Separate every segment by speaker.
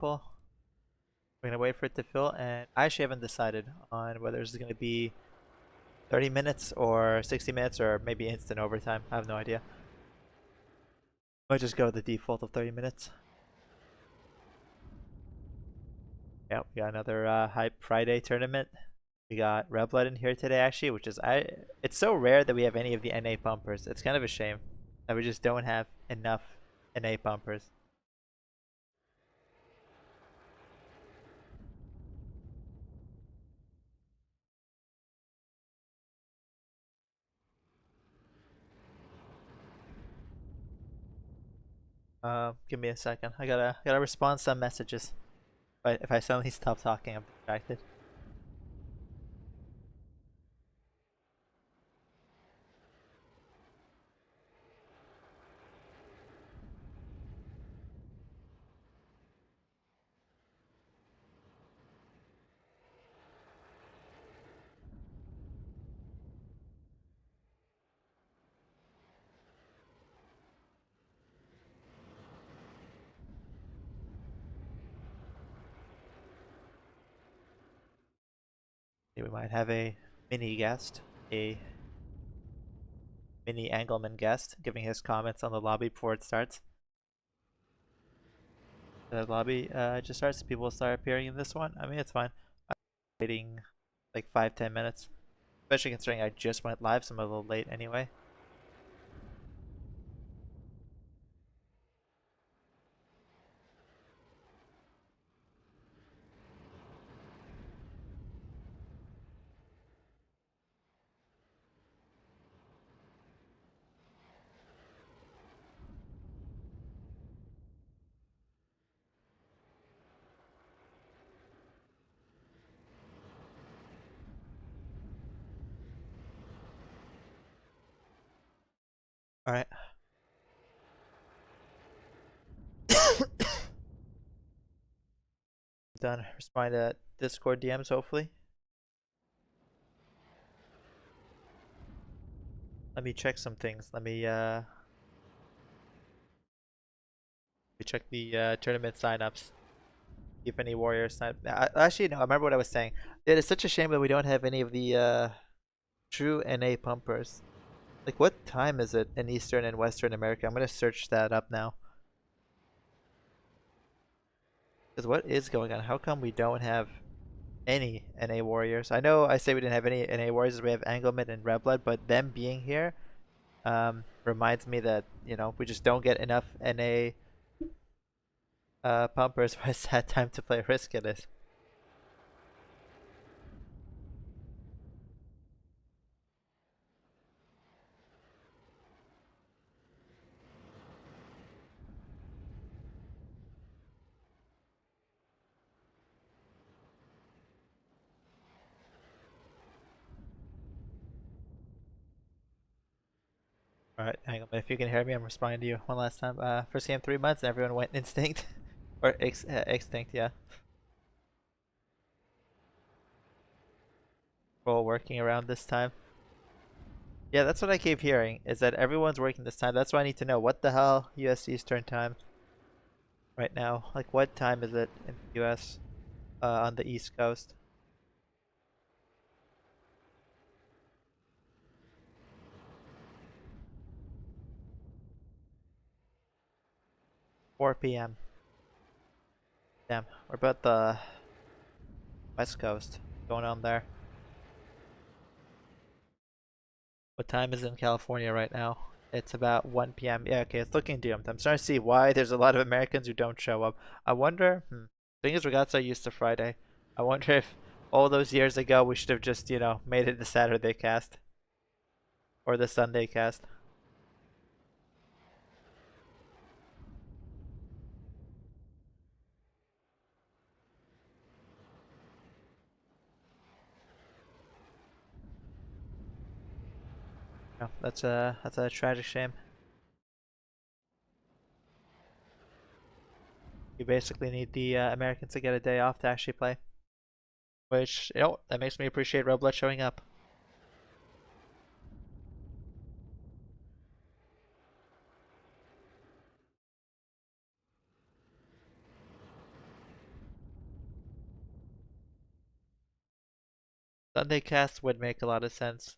Speaker 1: We're gonna wait for it to fill, and I actually haven't decided on whether this is gonna be 30 minutes or 60 minutes or maybe instant overtime. I have no idea. Might just go with the default of 30 minutes. Yeah, we got another Hype Friday tournament. We got Reblood in here today actually, which is it's so rare that we have any of the NA pumpers. It's kind of a shame that we just don't have enough NA pumpers. Give me a second. I gotta respond to some messages. But if I suddenly stop talking, I'm distracted. We might have a mini guest, a mini Angleman guest, giving his comments on the lobby before it starts. The lobby just starts, people start appearing in this one. I mean, it's fine. I'm waiting like 5-10 minutes, especially considering I just went live, so I'm a little late anyway. All right. Done. Respond to Discord DMs, hopefully. Let me check some things. Let me check the tournament signups. If any warriors sign actually no, I remember what I was saying. It is such a shame that we don't have any of the true NA pumpers. Like what time is it in Eastern and Western America? I'm gonna search that up now. Because what is going on? How come we don't have any NA warriors? I know I say we didn't have any NA warriors, we have Angleman and Reblood, but them being here reminds me that, you know, we just don't get enough NA pumpers for a sad time to play Risk it is. Alright, Angleman, if you can hear me, I'm responding to you one last time. First game 3 months, and everyone went instinct. Or extinct, yeah. We're all working around this time. Yeah, that's what I keep hearing, is that everyone's working this time. That's why I need to know what the hell US Eastern time right now. Like, what time is it in the US on the East Coast? 4 p.m. Damn, we're about the West Coast going on there. What time is it in California right now? It's about 1 p.m. Yeah, okay, it's looking doomed. I'm starting to see why there's a lot of Americans who don't show up. I wonder, thing is, we got so used to Friday. I wonder if all those years ago we should have just, you know, made it the Saturday cast or the Sunday cast. No, that's a tragic shame. You basically need the Americans to get a day off to actually play, which, you know, that makes me appreciate Roblox showing up. Sunday cast would make a lot of sense.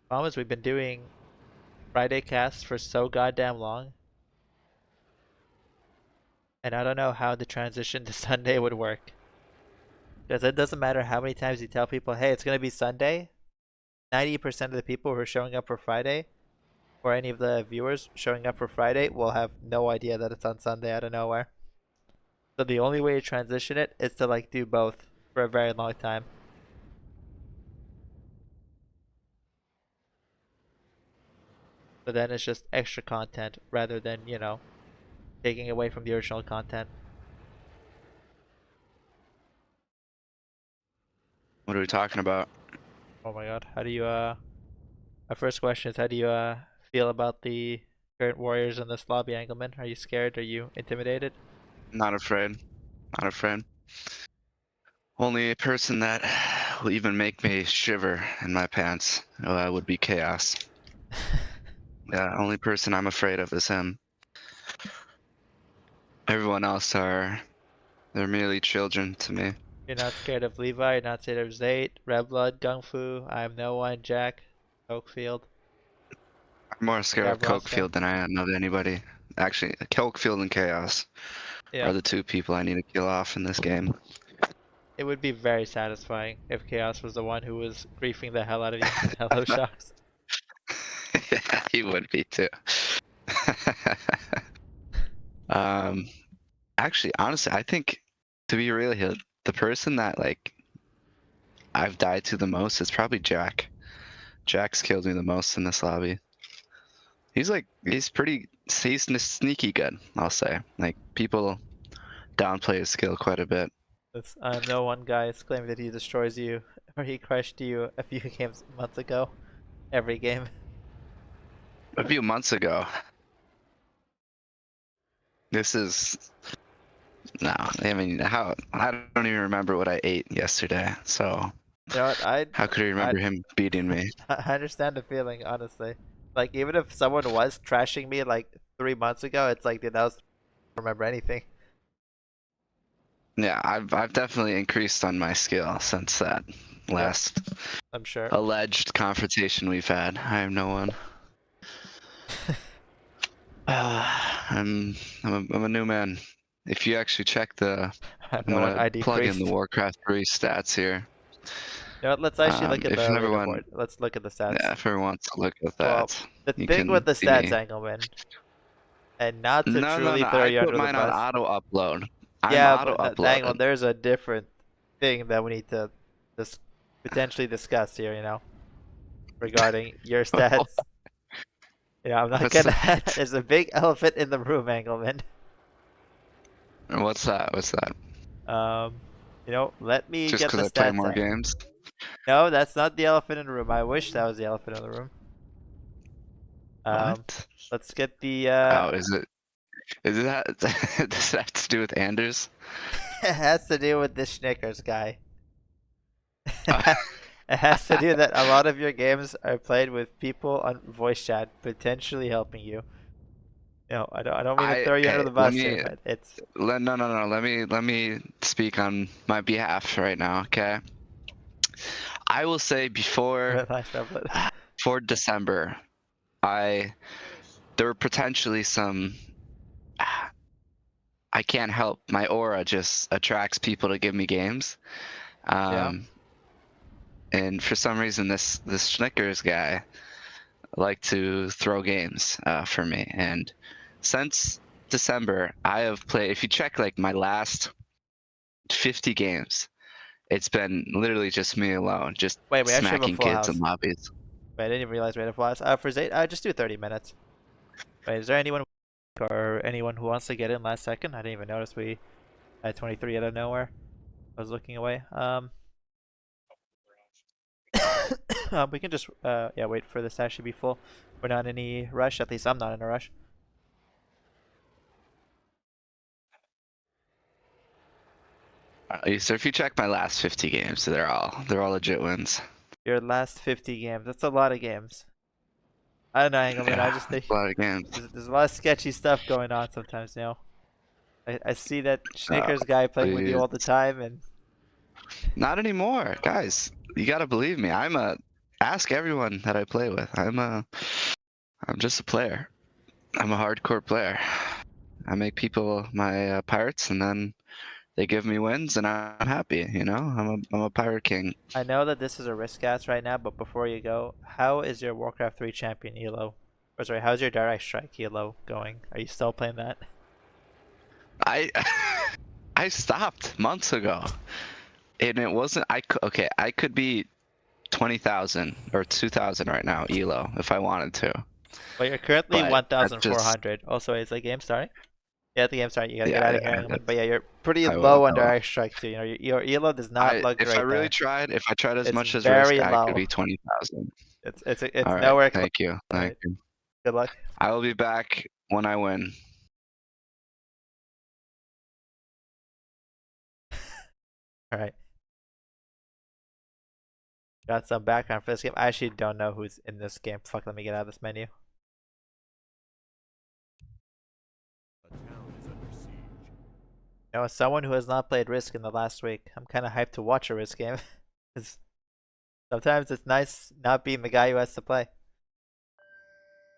Speaker 1: Problem is we've been doing Friday casts for so goddamn long, and I don't know how the transition to Sunday would work. Because it doesn't matter how many times you tell people, hey, it's gonna be Sunday, 90% of the people who are showing up for Friday, or any of the viewers showing up for Friday, will have no idea that it's on Sunday out of nowhere. So the only way to transition it is to like do both for a very long time. So then it's just extra content rather than, you know, taking away from the original content.
Speaker 2: What are we talking about?
Speaker 1: Oh my god, how do you my first question is, how do you feel about the current warriors in this lobby, Engelman? Are you scared? Are you intimidated?
Speaker 2: Not afraid. Not afraid. Only a person that will even make me shiver in my pants would be Chaos. Yeah, only person I'm afraid of is him. Everyone else they're merely children to me.
Speaker 1: You're not scared of Levi, you're not scared of Zayt, Redblood, Gung Fu, I am no one, Jack, Oakfield.
Speaker 2: I'm more scared of
Speaker 1: Gavroska.
Speaker 2: Cokefield than I am of anybody. Actually, Cokefield and Chaos
Speaker 1: Yeah,
Speaker 2: are the two people I need to kill off in this game.
Speaker 1: it would be very satisfying if Chaos was the one who was griefing the hell out of you with Hello Shocks.
Speaker 2: Yeah, he would be too. Actually, honestly, I think, to be real here, the person that like I've died to the most is probably Jack. Jack's killed me the most in this lobby. He's sneaky good, I'll say. Like, people downplay his skill quite a bit.
Speaker 1: I'm no one guy is claiming that he destroys you, or he crushed you a few games months ago. Every game.
Speaker 2: A few months ago. This is no, I mean, how I don't even remember what I ate yesterday, so
Speaker 1: You know what,
Speaker 2: how could I remember him beating me?
Speaker 1: I understand the feeling, honestly. Like, even if someone was trashing me like 3 months ago, it's like, dude, that was, I don't remember anything.
Speaker 2: Yeah, I've definitely increased on my skill since that last
Speaker 1: I'm sure.
Speaker 2: alleged confrontation we've had. I am no one. I'm a new man. If you actually check the,
Speaker 1: I'm
Speaker 2: I'm
Speaker 1: no one
Speaker 2: gonna
Speaker 1: ID
Speaker 2: plug in
Speaker 1: priest.
Speaker 2: the Warcraft 3 stats here.
Speaker 1: You know what, let's actually look at the
Speaker 2: If everyone,
Speaker 1: leaderboard. Let's look at the stats.
Speaker 2: yeah, if everyone wants to look at
Speaker 1: Well,
Speaker 2: that,
Speaker 1: the
Speaker 2: you
Speaker 1: thing with
Speaker 2: can
Speaker 1: the
Speaker 2: see
Speaker 1: stats,
Speaker 2: me.
Speaker 1: Engelman, and not to
Speaker 2: No,
Speaker 1: truly throw
Speaker 2: I
Speaker 1: you
Speaker 2: put
Speaker 1: under the
Speaker 2: mine on
Speaker 1: bus.
Speaker 2: auto upload. I'm
Speaker 1: Yeah,
Speaker 2: auto
Speaker 1: but Engelman,
Speaker 2: uploaded.
Speaker 1: there's a different thing that we need to potentially discuss here, you know, regarding your stats. You know, I'm not
Speaker 2: What's
Speaker 1: gonna.
Speaker 2: that?
Speaker 1: There's a big elephant in the room, Engelman.
Speaker 2: What's that? What's that?
Speaker 1: You know, let me
Speaker 2: Just
Speaker 1: get
Speaker 2: because
Speaker 1: the
Speaker 2: I play
Speaker 1: stats
Speaker 2: more
Speaker 1: out.
Speaker 2: games?
Speaker 1: No, that's not the elephant in the room. I wish that was the elephant in the room.
Speaker 2: What?
Speaker 1: Let's get the
Speaker 2: Oh, is it? Is that? Does that have to do with Anders?
Speaker 1: it has to do with the Snickers guy.
Speaker 2: Uh,
Speaker 1: It has to do that a lot of your games are played with people on voice chat potentially helping you. No, I don't mean to throw you under
Speaker 2: Hey,
Speaker 1: the
Speaker 2: let
Speaker 1: bus here,
Speaker 2: me
Speaker 1: but it's
Speaker 2: no. Let me speak on my behalf right now, okay? I will say before
Speaker 1: nice tablet.
Speaker 2: for December, there were potentially some. I can't help, my aura just attracts people to give me games.
Speaker 1: Yeah.
Speaker 2: And for some reason, this Snickers guy liked to throw games for me. And since December, I have played. If you check like my last 50 games, it's been literally just me alone, just
Speaker 1: Wait, we actually have a
Speaker 2: smacking
Speaker 1: full
Speaker 2: kids in
Speaker 1: house.
Speaker 2: lobbies.
Speaker 1: Wait, I didn't even realize we had a full house. For Zayt, just do 30 minutes. Wait, is there anyone or anyone who wants to get in last second? I didn't even notice we had 23 out of nowhere. I was looking away. We can just yeah, wait for this to actually be full. We're not in any rush. At least I'm not in a rush.
Speaker 2: So if you check my last 50 games, they're all legit wins.
Speaker 1: Your last 50 games. That's a lot of games. I don't know, Engelman. I
Speaker 2: Yeah,
Speaker 1: just think
Speaker 2: a lot of games.
Speaker 1: there's a lot of sketchy stuff going on sometimes, you know. I see that
Speaker 2: Uh,
Speaker 1: Snickers guy playing with you
Speaker 2: please.
Speaker 1: all the time, and
Speaker 2: Not anymore, guys. You gotta believe me. Ask everyone that I play with. I'm just a player. I'm a hardcore player. I make people my pirates, and then they give me wins, and I'm happy. You know, I'm a pirate king.
Speaker 1: I know that this is a risk cast right now, but before you go, how is your Warcraft 3 champion Elo? Or sorry, how's your Direct Strike Elo going? Are you still playing that?
Speaker 2: I I stopped months ago, and it wasn't. Okay. I could be 20,000 or 2,000 right now, Elo, if I wanted to.
Speaker 1: But you're currently
Speaker 2: But that's just
Speaker 1: 1,400. Also, is the game starting? Yeah, the game starting. You gotta get
Speaker 2: yeah,
Speaker 1: out of here.
Speaker 2: yeah.
Speaker 1: But yeah, you're pretty
Speaker 2: I will.
Speaker 1: low
Speaker 2: I
Speaker 1: on
Speaker 2: will.
Speaker 1: Direct Strike too. You know, your Elo does not look
Speaker 2: If I
Speaker 1: great
Speaker 2: really
Speaker 1: there.
Speaker 2: tried, if I tried as
Speaker 1: It's
Speaker 2: much as Risk,
Speaker 1: very
Speaker 2: I could
Speaker 1: low.
Speaker 2: be 20,000.
Speaker 1: It's
Speaker 2: All right.
Speaker 1: nowhere close.
Speaker 2: Thank you.
Speaker 1: All
Speaker 2: Thank
Speaker 1: right.
Speaker 2: you.
Speaker 1: Good luck.
Speaker 2: I will be back when I win.
Speaker 1: All right. Got some background for this game. I actually don't know who's in this game. Fuck, let me get out of this menu. You know, as someone who has not played Risk in the last week, I'm kind of hyped to watch a Risk game. 'Cause sometimes it's nice not being the guy who has to play.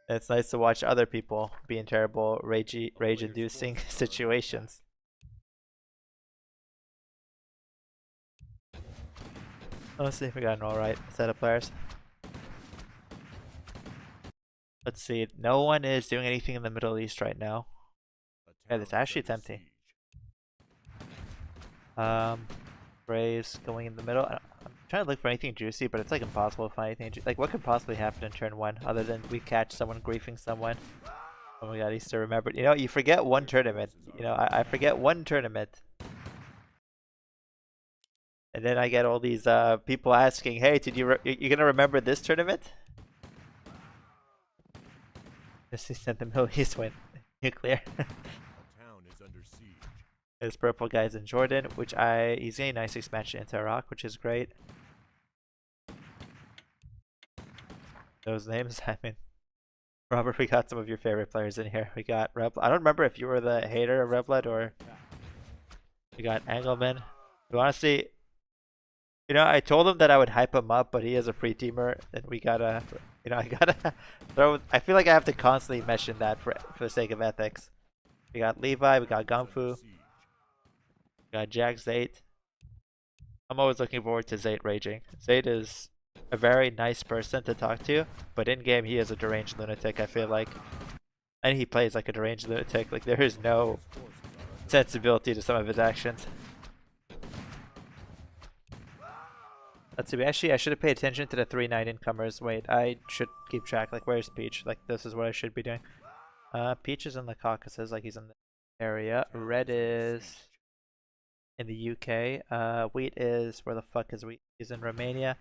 Speaker 1: And it's nice to watch other people be in terrible rage-inducing situations. Let's see if we got an alright set of players. Let's see. No one is doing anything in the Middle East right now. Yeah, it's empty. Braves going in the middle. I'm trying to look for anything juicy, but it's like impossible to find anything. Like, what could possibly happen in turn 1 other than we catch someone griefing someone? Oh my god, I used to remember. You know, you forget one tournament. You know, I forget one tournament. And then I get all these people asking, hey, did you you gonna remember this tournament? This is sent the Middle East win. Nuclear. This purple guy's in Jordan, which he's getting a nice expansion into Iraq, which is great. Those names, I mean, Robert, we got some of your favorite players in here. We got Reblood. I don't remember if you were the hater of Reblood or we got Engelman. Who honestly, you know, I told him that I would hype him up, but he is a pre-teamer, and we gotta, you know, I gotta throw. I feel like I have to constantly mention that for the sake of ethics. We got Levi, we got Gunfu. Got Jack Zayt. I'm always looking forward to Zayt raging. Zayt is a very nice person to talk to, but in game he is a deranged lunatic, I feel like. And he plays like a deranged lunatic. Like, there is no sensibility to some of his actions. Let's see, actually I should have paid attention to the 3-9 incomers. Wait, I should keep track. Like, where's Peach? Like, this is what I should be doing. Peach is in the Caucasus, like he's in the area. Red is in the UK. Wheat is, where the fuck is Wheat? He's in Romania.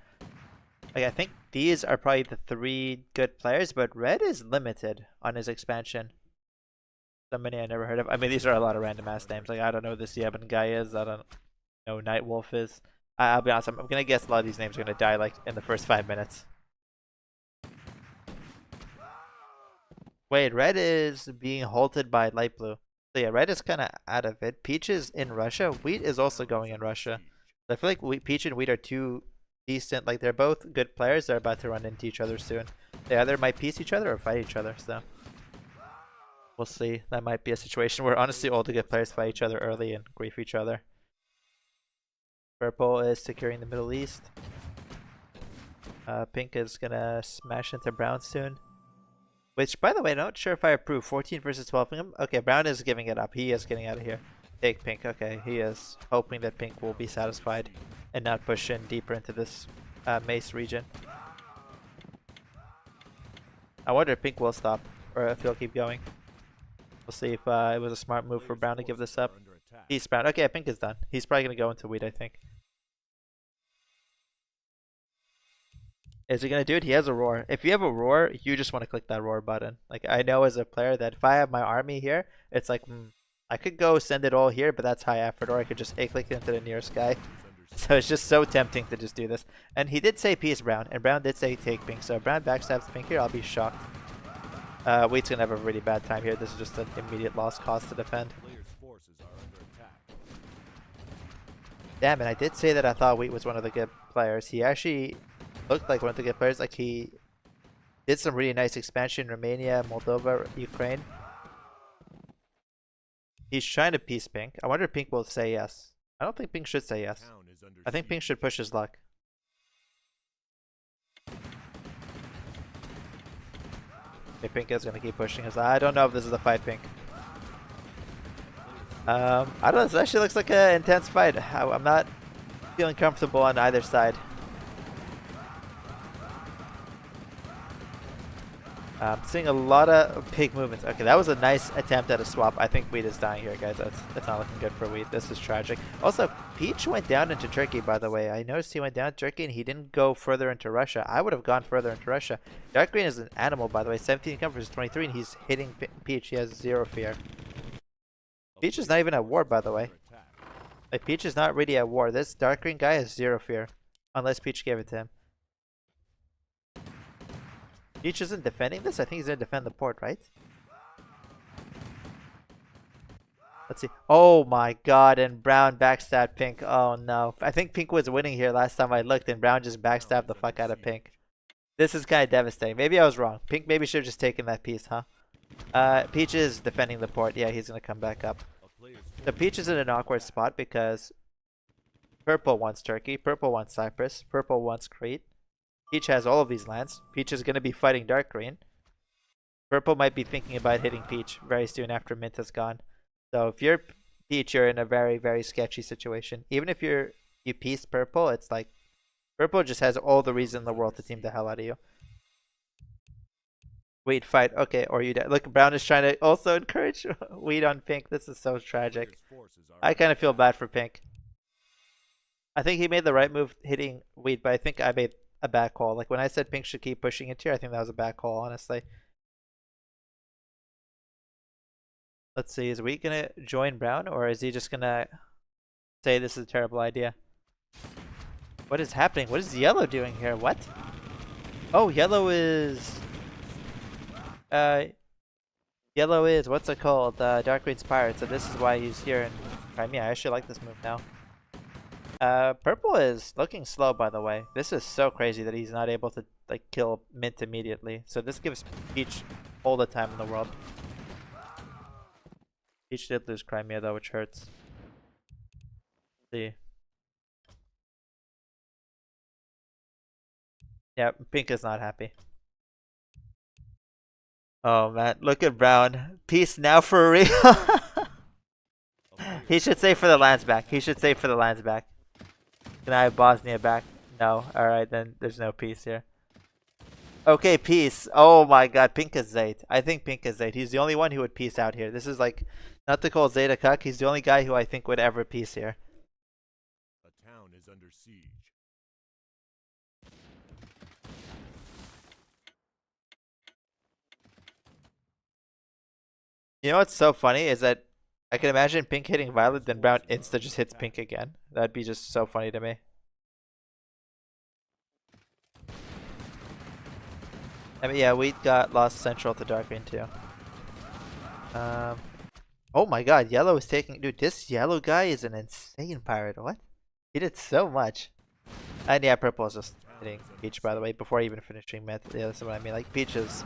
Speaker 1: Like, I think these are probably the 3 good players, but Red is limited on his expansion. So many I never heard of. I mean, these are a lot of random ass names. Like, I don't know who this Yebin guy is. I don't know who Nightwolf is. I'll be honest, I'm gonna guess a lot of these names are gonna die like in the first 5 minutes. Wait, Red is being halted by Light Blue. So yeah, Red is kind of out of it. Peach is in Russia. Wheat is also going in Russia. I feel like Peach and Wheat are too decent. Like, they're both good players. They're about to run into each other soon. They either might piece each other or fight each other. So we'll see. That might be a situation where honestly all the good players fight each other early and grief each other. Purple is securing the Middle East. Pink is gonna smash into Brown soon. Which, by the way, I'm not sure if I approve. 14 versus 12. Okay, Brown is giving it up. He is getting out of here. Take Pink. Okay, he is hoping that Pink will be satisfied and not push in deeper into this Mace region. I wonder if Pink will stop or if he'll keep going. We'll see if it was a smart move for Brown to give this up. He's Brown. Okay, Pink is done. He's probably going to go into Wheat, I think. Is he gonna do it? He has a roar. If you have a roar, you just want to click that roar button. Like, I know as a player that if I have my army here, it's like, I could go send it all here, but that's high effort, or I could just A-click into the nearest guy. So it's just so tempting to just do this. And he did say peace Brown, and Brown did say take Pink. So if Brown backstabs Pink here, I'll be shocked. Wheat's gonna have a really bad time here. This is just an immediate lost cause to defend. Damn, and I did say that I thought Wheat was one of the good players. He actually looked like one of the good players. Like he did some really nice expansion in Romania, Moldova, Ukraine. He's trying to piece Pink. I wonder if Pink will say yes. I don't think Pink should say yes. I think Pink should push his luck. Okay, Pink is gonna keep pushing his. I don't know if this is a fight, Pink. I don't know. This actually looks like an intense fight. I'm not feeling comfortable on either side. Seeing a lot of pig movements. Okay, that was a nice attempt at a swap. I think Wheat is dying here, guys. That's not looking good for Wheat. This is tragic. Also, Peach went down into Turkey, by the way. I noticed he went down to Turkey and he didn't go further into Russia. I would have gone further into Russia. Dark Green is an animal, by the way. 17 comfort is 23, and he's hitting Peach. He has 0 fear. Peach is not even at war, by the way. Like, Peach is not really at war. This Dark Green guy has 0 fear. Unless Peach gave it to him. Peach isn't defending this? I think he's gonna defend the port, right? Let's see. Oh my god, and Brown backstabbed Pink. Oh no. I think Pink was winning here last time I looked, and Brown just backstabbed the fuck out of Pink. This is kind of devastating. Maybe I was wrong. Pink maybe should have just taken that piece, huh? Peach is defending the port. Yeah, he's gonna come back up. So Peach is in an awkward spot because Purple wants Turkey, Purple wants Cyprus, Purple wants Crete. Peach has all of these lands. Peach is going to be fighting Dark Green. Purple might be thinking about hitting Peach very soon after Mint is gone. So if you're Peach, you're in a very, very sketchy situation. Even if you piece Purple, it's like Purple just has all the reason in the world to team the hell out of you. Wheat fight. Okay, or you die. Look, Brown is trying to also encourage Wheat on Pink. This is so tragic. I kind of feel bad for Pink. I think he made the right move hitting Wheat, but I think I made a bad call. Like when I said Pink should keep pushing it here, I think that was a bad call, honestly. Let's see, is Wheat gonna join Brown, or is he just gonna say this is a terrible idea? What is happening? What is Yellow doing here? What? Oh, Yellow is what's it called? Dark Green's Pirate. So this is why he's here in Crimea. I actually like this move now. Purple is looking slow, by the way. This is so crazy that he's not able to like kill Mint immediately. So this gives Peach all the time in the world. Peach did lose Crimea though, which hurts. Let's see. Yeah, Pink is not happy. Oh man, look at Brown. Peace now for real. He should say for the lands back. He should say for the lands back. Can I have Bosnia back? No. Alright, then there's no peace here. Okay, peace. Oh my god, Pink is Zayt. I think Pink is Zayt. He's the only one who would peace out here. This is like, not to call Zayt a cuck, he's the only guy who I think would ever peace here.
Speaker 3: A town is under siege.
Speaker 1: You know what's so funny is that I can imagine Pink hitting Violet, then Brown insta just hits Pink again. That'd be just so funny to me. I mean, yeah, we got lost central to Dark Green too. Oh my god, Yellow is taking... Dude, this Yellow guy is an insane pirate. What? He did so much. And yeah, Purple is just hitting Peach, by the way, before even finishing Myth. Yeah, that's what I mean. Like, Peach is...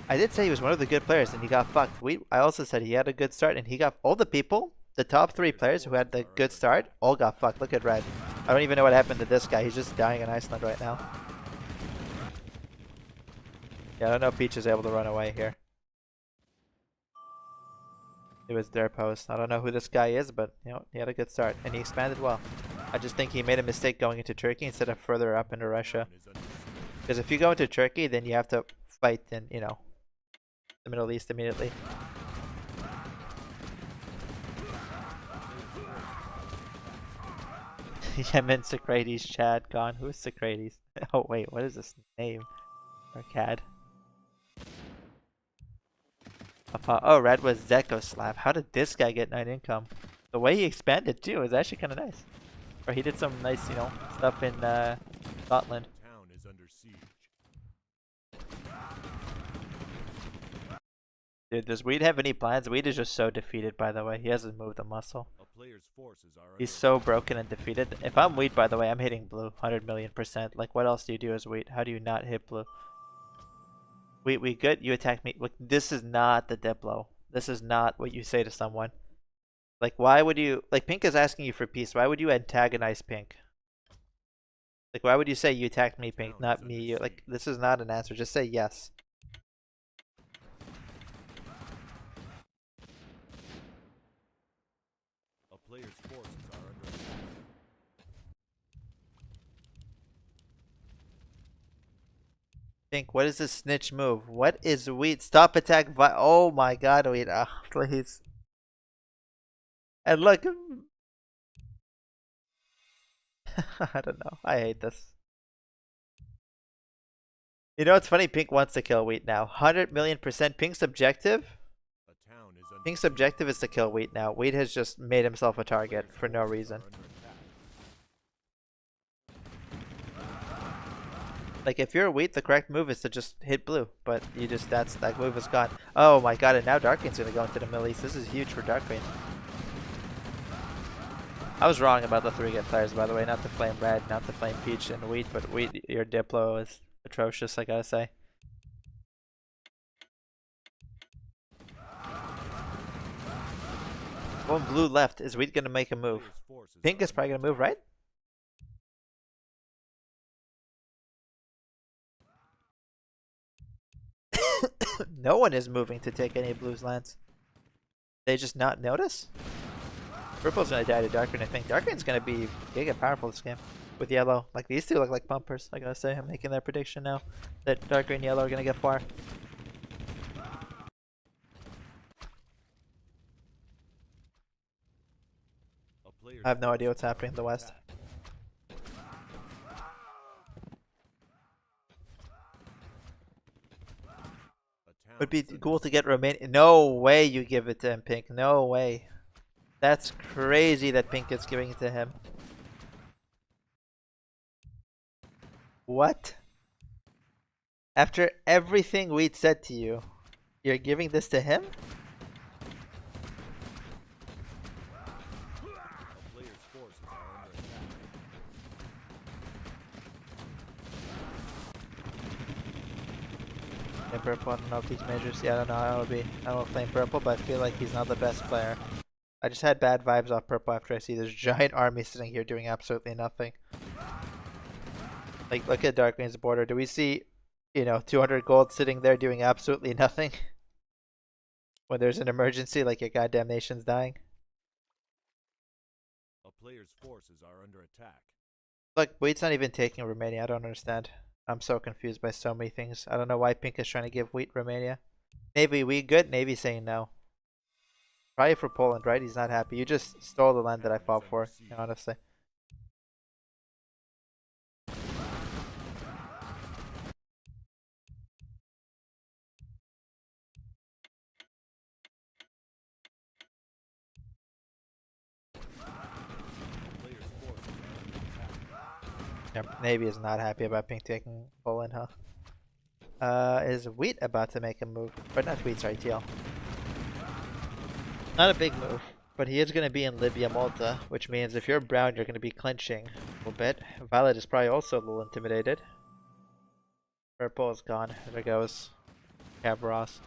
Speaker 1: I did say he was one of the good players, and he got fucked. I also said he had a good start, and he got... All the people, the top 3 players who had the good start, all got fucked. Look at Red. I don't even know what happened to this guy. He's just dying in Iceland right now. Yeah, I don't know if Peach is able to run away here. It was their post. I don't know who this guy is, but you know, he had a good start and he expanded well. I just think he made a mistake going into Turkey instead of further up into Russia. Because if you go into Turkey, then you have to fight in, you know, the Middle East immediately. Yemen, Socrates, Chad, gone. Who's Socrates? Oh wait, what is this name? Or Cad? Oh, Red was Zekoslav. How did this guy get 9 income? The way he expanded too is actually kind of nice. Or he did some nice, you know, stuff in Scotland.
Speaker 3: Town is under siege.
Speaker 1: Dude, does Weed have any plans? Weed is just so defeated, by the way. He hasn't moved a muscle.
Speaker 3: A A player's forces are
Speaker 1: He's
Speaker 3: under
Speaker 1: so broken and defeated. If I'm Wheat, by the way, I'm hitting blue 100,000,000%. Like, what else do you do as Wheat? How do you not hit blue? We good? You attack me. Look, this is not the Diplo. This is not what you say to someone. Like, why would you... Like, Pink is asking you for peace. Why would you antagonize Pink? Like, why would you say you attacked me, Pink, not me? You, like, this is not an answer. Just say yes.
Speaker 3: A player's forces are under attack.
Speaker 1: Pink, what is this snitch move? What is Wheat? Stop attack oh my god, Wheat. Ah, please. And look. I don't know. I hate this. You know, it's funny. Pink wants to kill Wheat now. 100,000,000%. Pink's objective?
Speaker 3: A town is under
Speaker 1: Pink's objective is to kill Wheat now. Wheat has just made himself a target for no reason. Like, if you're Wheat, the correct move is to just hit blue. But you just, that move is gone. Oh my god, and now Dark Green's gonna go into the Middle East. This is huge for Dark Green. I was wrong about the 3-get players, by the way. Not the Flame Red, not the Flame Peach and Wheat, but Wheat, your Diplo is atrocious, I gotta say. One blue left. Is Wheat gonna make a move? Pink is probably gonna move, right? No one is moving to take any blues lands. They just not notice? Purple's gonna die to Dark Green, I think. Dark Green's gonna be giga powerful this game with yellow. Like, these two look like bumpers, I gotta say. I'm making that prediction now that Dark Green and yellow are gonna get far. I have no idea what's happening in the West. Would be cool to get Romania. No way you give it to him, Pink. No way. That's crazy that Pink is giving it to him. What? After everything we'd said to you, you're giving this to him? Purple, I don't know if he's majors. Yeah, I don't know how it would be. I don't claim purple, but I feel like he's not the best player. I just had bad vibes off purple after I see this giant army sitting here doing absolutely nothing. Like, look at Dark Green's border. Do we see, you know, 200 gold sitting there doing absolutely nothing? When there's an emergency, like your goddamn nation's dying?
Speaker 3: A player's forces are under attack.
Speaker 1: Look, Wheat's not even taking Romania. I don't understand. I'm so confused by so many things. I don't know why Pink is trying to give Wheat Romania. Navy, we good? Navy saying no. Probably for Poland, right? He's not happy. You just stole the land that I fought for, honestly. Yep, Navy is not happy about Pink taking Poland, huh? Is Wheat about to make a move? But not Wheat, sorry, TL. Not a big move, but he is going to be in Libya, Malta, which means if you're brown, you're going to be clinching a little bit. Violet is probably also a little intimidated. Purple is gone. There goes Kerberos.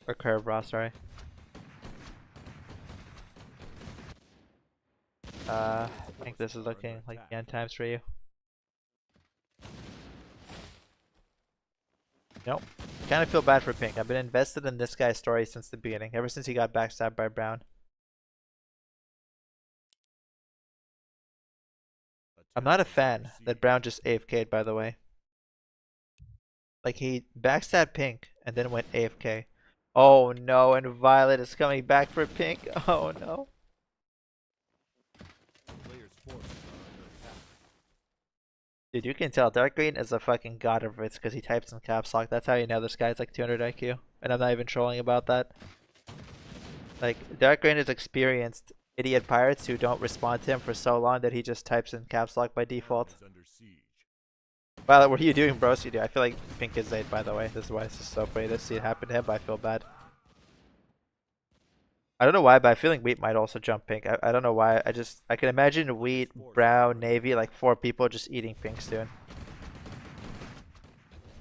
Speaker 1: Or Kerberos, sorry. I think this is looking like the end times for you. Nope. Kind of feel bad for Pink. I've been invested in this guy's story since the beginning, ever since he got backstabbed by Brown. I'm not a fan that Brown just AFK'd, by the way. Like, he backstabbed Pink and then went AFK. Oh no, and Violet is coming back for Pink. Oh no. Dude, you can tell Dark Green is a fucking god of wits because he types in caps lock. That's how you know this guy's like 200 IQ. And I'm not even trolling about that. Like, Dark Green is experienced idiot pirates who don't respond to him for so long that he just types in caps lock by default. Well, what are you doing, bros? I feel like Pink is 8, by the way. This is why this is so funny to see it happen to him, but I feel bad. I don't know why, but I feel like Wheat might also jump pink. I don't know why. I can imagine Wheat, Brown, Navy, like 4 people just eating pink soon.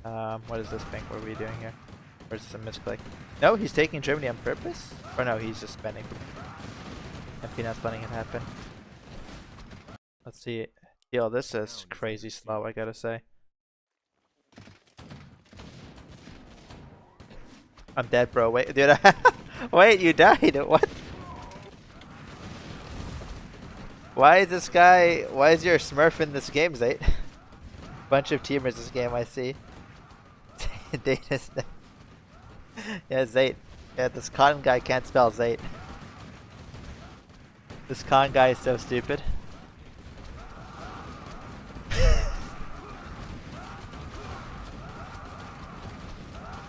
Speaker 1: What is this pink? What are we doing here? Or is this a misclick? No, he's taking Germany on purpose? Or no, he's just spending. MP not letting it happen. Let's see. Yo, this is crazy slow, I gotta say. I'm dead, bro. Wait, dude. Wait, you died. What? Why is this guy? Why is your Smurf in this game, Zayt? Bunch of teamers this game, I see. Data's yeah, Zayt. Yeah, this con guy can't spell Zayt. This con guy is so stupid.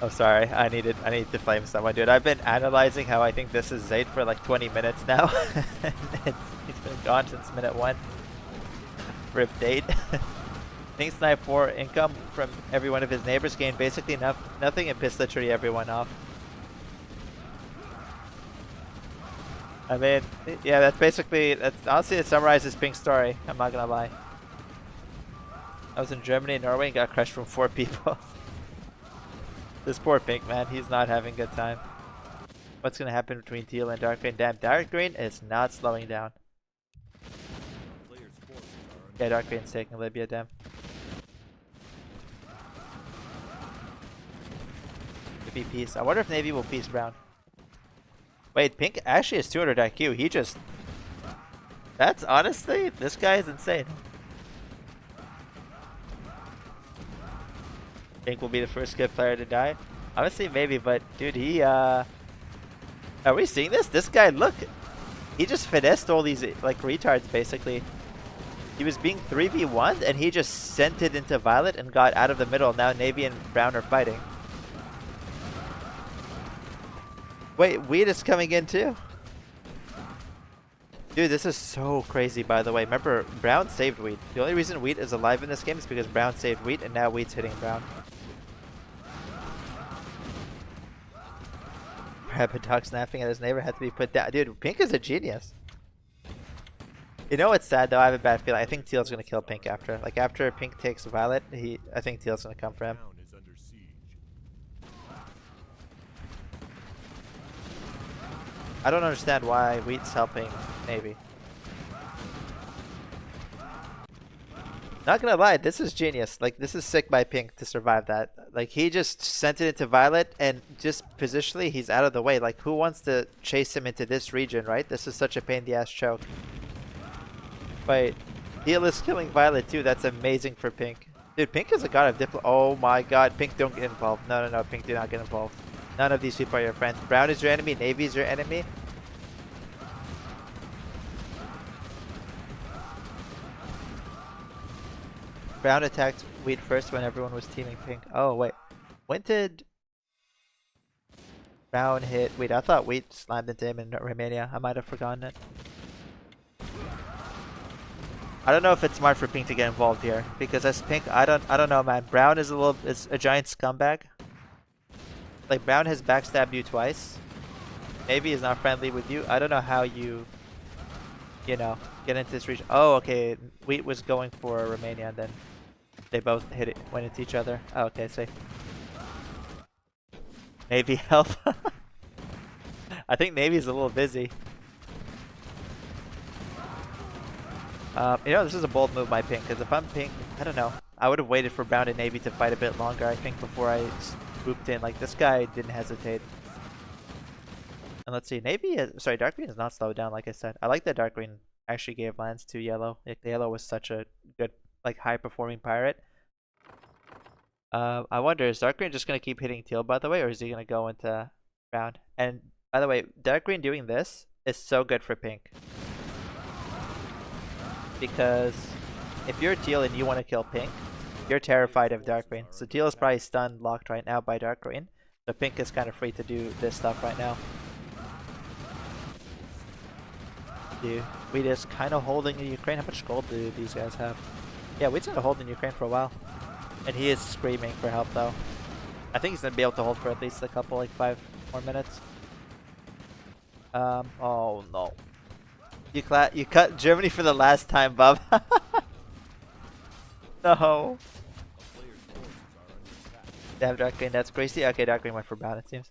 Speaker 1: Oh, sorry. I need to flame someone, dude. I've been analyzing how I think this is Zayt for like 20 minutes now. He's been gone since minute 1. Rip date. Think Snipe 4 income from every one of his neighbors gained basically nothing and pissed literally everyone off. I mean, yeah, that's honestly it summarizes Pink's story. I'm not gonna lie. I was in Germany and Norway and got crushed from 4 people. This poor Pink, man, he's not having a good time. What's gonna happen between Teal and Dark Green? Damn, Dark Green is not slowing down. Yeah, Dark Green's taking Libya, damn. Maybe peace. I wonder if Navy will peace Brown. Wait, Pink actually has 200 IQ. He just... That's honestly... This guy is insane. Pink will be the first good player to die. Honestly, maybe, but dude, he... Are we seeing this? This guy, look! He just finessed all these, like, retards, basically. He was being 3v1'd, and he just sent it into Violet and got out of the middle. Now Navy and Brown are fighting. Wait, Wheat is coming in too? Dude, this is so crazy, by the way. Remember, Brown saved Wheat. The only reason Wheat is alive in this game is because Brown saved Wheat, and now Wheat's hitting Brown. Rabbit dog snapping at his neighbor had to be put down. Dude, Pink is a genius. You know what's sad though? I have a bad feeling. I think Teal's gonna kill Pink after. Like after Pink takes Violet, I think Teal's gonna come for him. I don't understand why Wheat's helping Navy. Not gonna lie, this is genius. Like, this is sick by Pink to survive that. Like, he just sent it into Violet, and just positionally, he's out of the way. Like, who wants to chase him into this region, right? This is such a pain in the ass choke. Wait, Teal is killing Violet too. That's amazing for Pink. Dude, Pink is a god of diplo. Oh my god, Pink, don't get involved. No, no, no, Pink, do not get involved. None of these people are your friends. Brown is your enemy, Navy is your enemy. Brown attacked Wheat first when everyone was teaming Pink. Oh, wait. When did Brown hit Wheat? I thought Wheat slammed into him in Romania. I might have forgotten it. I don't know if it's smart for Pink to get involved here, because as Pink, I don't know, man. Brown is a giant scumbag. Like, Brown has backstabbed you twice. Navy is not friendly with you. I don't know how you know, get into this region. Oh, okay. Wheat was going for Romania, and then they both went into each other. Oh, okay, safe. Navy help. I think Navy's a little busy. You know, this is a bold move by Pink, because if I'm Pink, I don't know. I would have waited for Brown and Navy to fight a bit longer, I think, before I swooped in. Like, this guy didn't hesitate. And let's see, sorry, Dark Green is not slowed down, like I said. I like that Dark Green actually gave lands to Yellow. Like, the Yellow was such a good, like, high-performing pirate. I wonder, is Dark Green just going to keep hitting Teal, by the way, or is he going to go into Brown? And, by the way, Dark Green doing this is so good for Pink. Because if you're Teal and you want to kill Pink, you're terrified of Dark Green. So Teal is probably stun locked right now by Dark Green. So Pink is kind of free to do this stuff right now. Dude, Wheat is kind of holding Ukraine. How much gold do these guys have? Yeah, Wheat's gonna hold in Ukraine for a while. And he is screaming for help though. I think he's gonna be able to hold for at least a couple, like 5 more minutes. Oh no. You cut Germany for the last time, Bob. No.
Speaker 3: A player's forces are under attack.
Speaker 1: Damn, Dark Green, that's crazy. Okay, Dark Green went for Brown, it seems.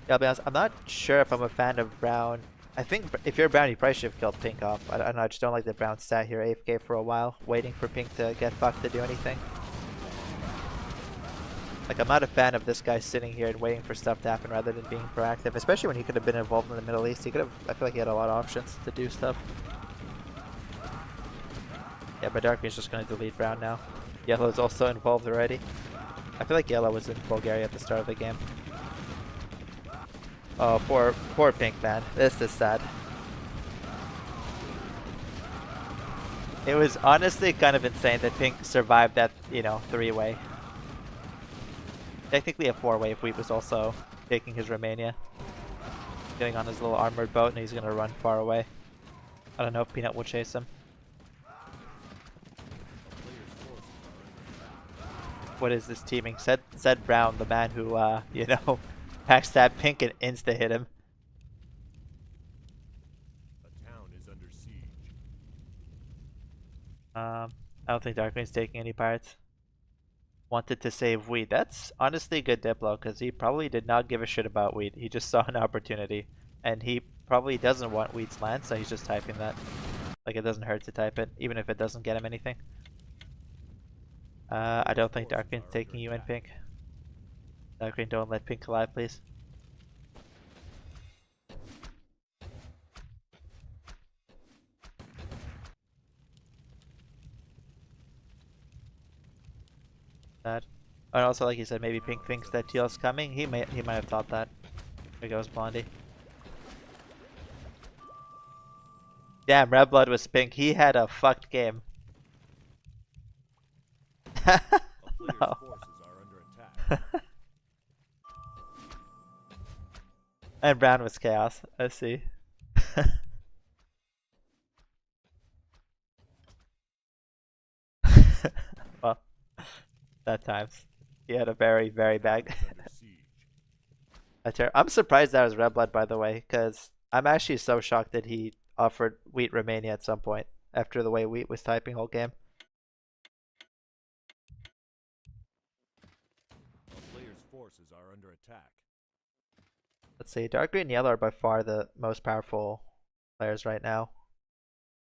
Speaker 1: Yeah, I'll be honest, I'm not sure if I'm a fan of Brown. I think if you're Brown, you probably should have killed Pink off. I don't know, I just don't like that Brown sat here AFK for a while, waiting for Pink to get fucked to do anything. Like, I'm not a fan of this guy sitting here and waiting for stuff to happen rather than being proactive, especially when he could have been involved in the Middle East. He could have, I feel like he had a lot of options to do stuff. Yeah, but Dark Green's just going to delete Brown now. Yellow's also involved already. I feel like Yellow was in Bulgaria at the start of the game. Oh, poor Pink, man. This is sad. It was honestly kind of insane that Pink survived that, you know, 3-way. Technically a 4-way if Wheat was also taking his Romania. Getting on his little armored boat and he's gonna run far away. I don't know if Peanut will chase him. What is this teaming? Said Brown, the man who, you know, backstab Pink and insta-hit him.
Speaker 3: A town is under siege.
Speaker 1: I don't think Dark Green's taking any pirates. Wanted to save Wheat. That's honestly good Diplo, because he probably did not give a shit about Wheat. He just saw an opportunity. And he probably doesn't want Wheat's land, so he's just typing that. Like, it doesn't hurt to type it, even if it doesn't get him anything. I don't think Dark Green's taking you in, Pink. Dark Green, don't let Pink collide, please. Sad. And also, like you said, maybe Pink thinks that Teal's coming. He might have thought that. There goes Blondie. Damn, Red Blood was Pink. He had a fucked game.
Speaker 3: A player's
Speaker 1: No.
Speaker 3: forces are under attack.
Speaker 1: And Brown was Chaos. I see. Well, that times. He had a very, very bad.
Speaker 3: Under siege.
Speaker 1: I'm surprised that was Red Blood, by the way, because I'm actually so shocked that he offered Wheat Romania at some point after the way Wheat was typing whole game.
Speaker 3: A player's forces are under attack.
Speaker 1: Let's see, Dark Green and Yellow are by far the most powerful players right now.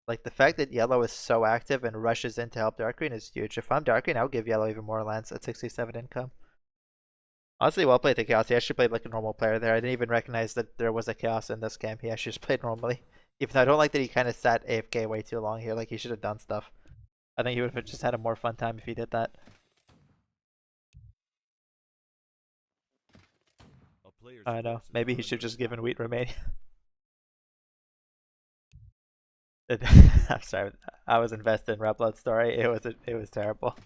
Speaker 1: Like, the fact that Yellow is so active and rushes in to help Dark Green is huge. If I'm Dark Green, I would give Yellow even more lands at 67 income. Honestly, well played the Chaos. He actually played like a normal player there. I didn't even recognize that there was a Chaos in this game. He actually just played normally. Even though I don't like that he kind of sat AFK way too long here. Like, he should have done stuff. I think he would have just had a more fun time if he did that.
Speaker 3: A player's
Speaker 1: I know.
Speaker 3: forces
Speaker 1: Maybe
Speaker 3: are
Speaker 1: he should
Speaker 3: under
Speaker 1: just given
Speaker 3: attack.
Speaker 1: Wheat Romania. I'm sorry. I was invested in Red Blood's story. It was terrible.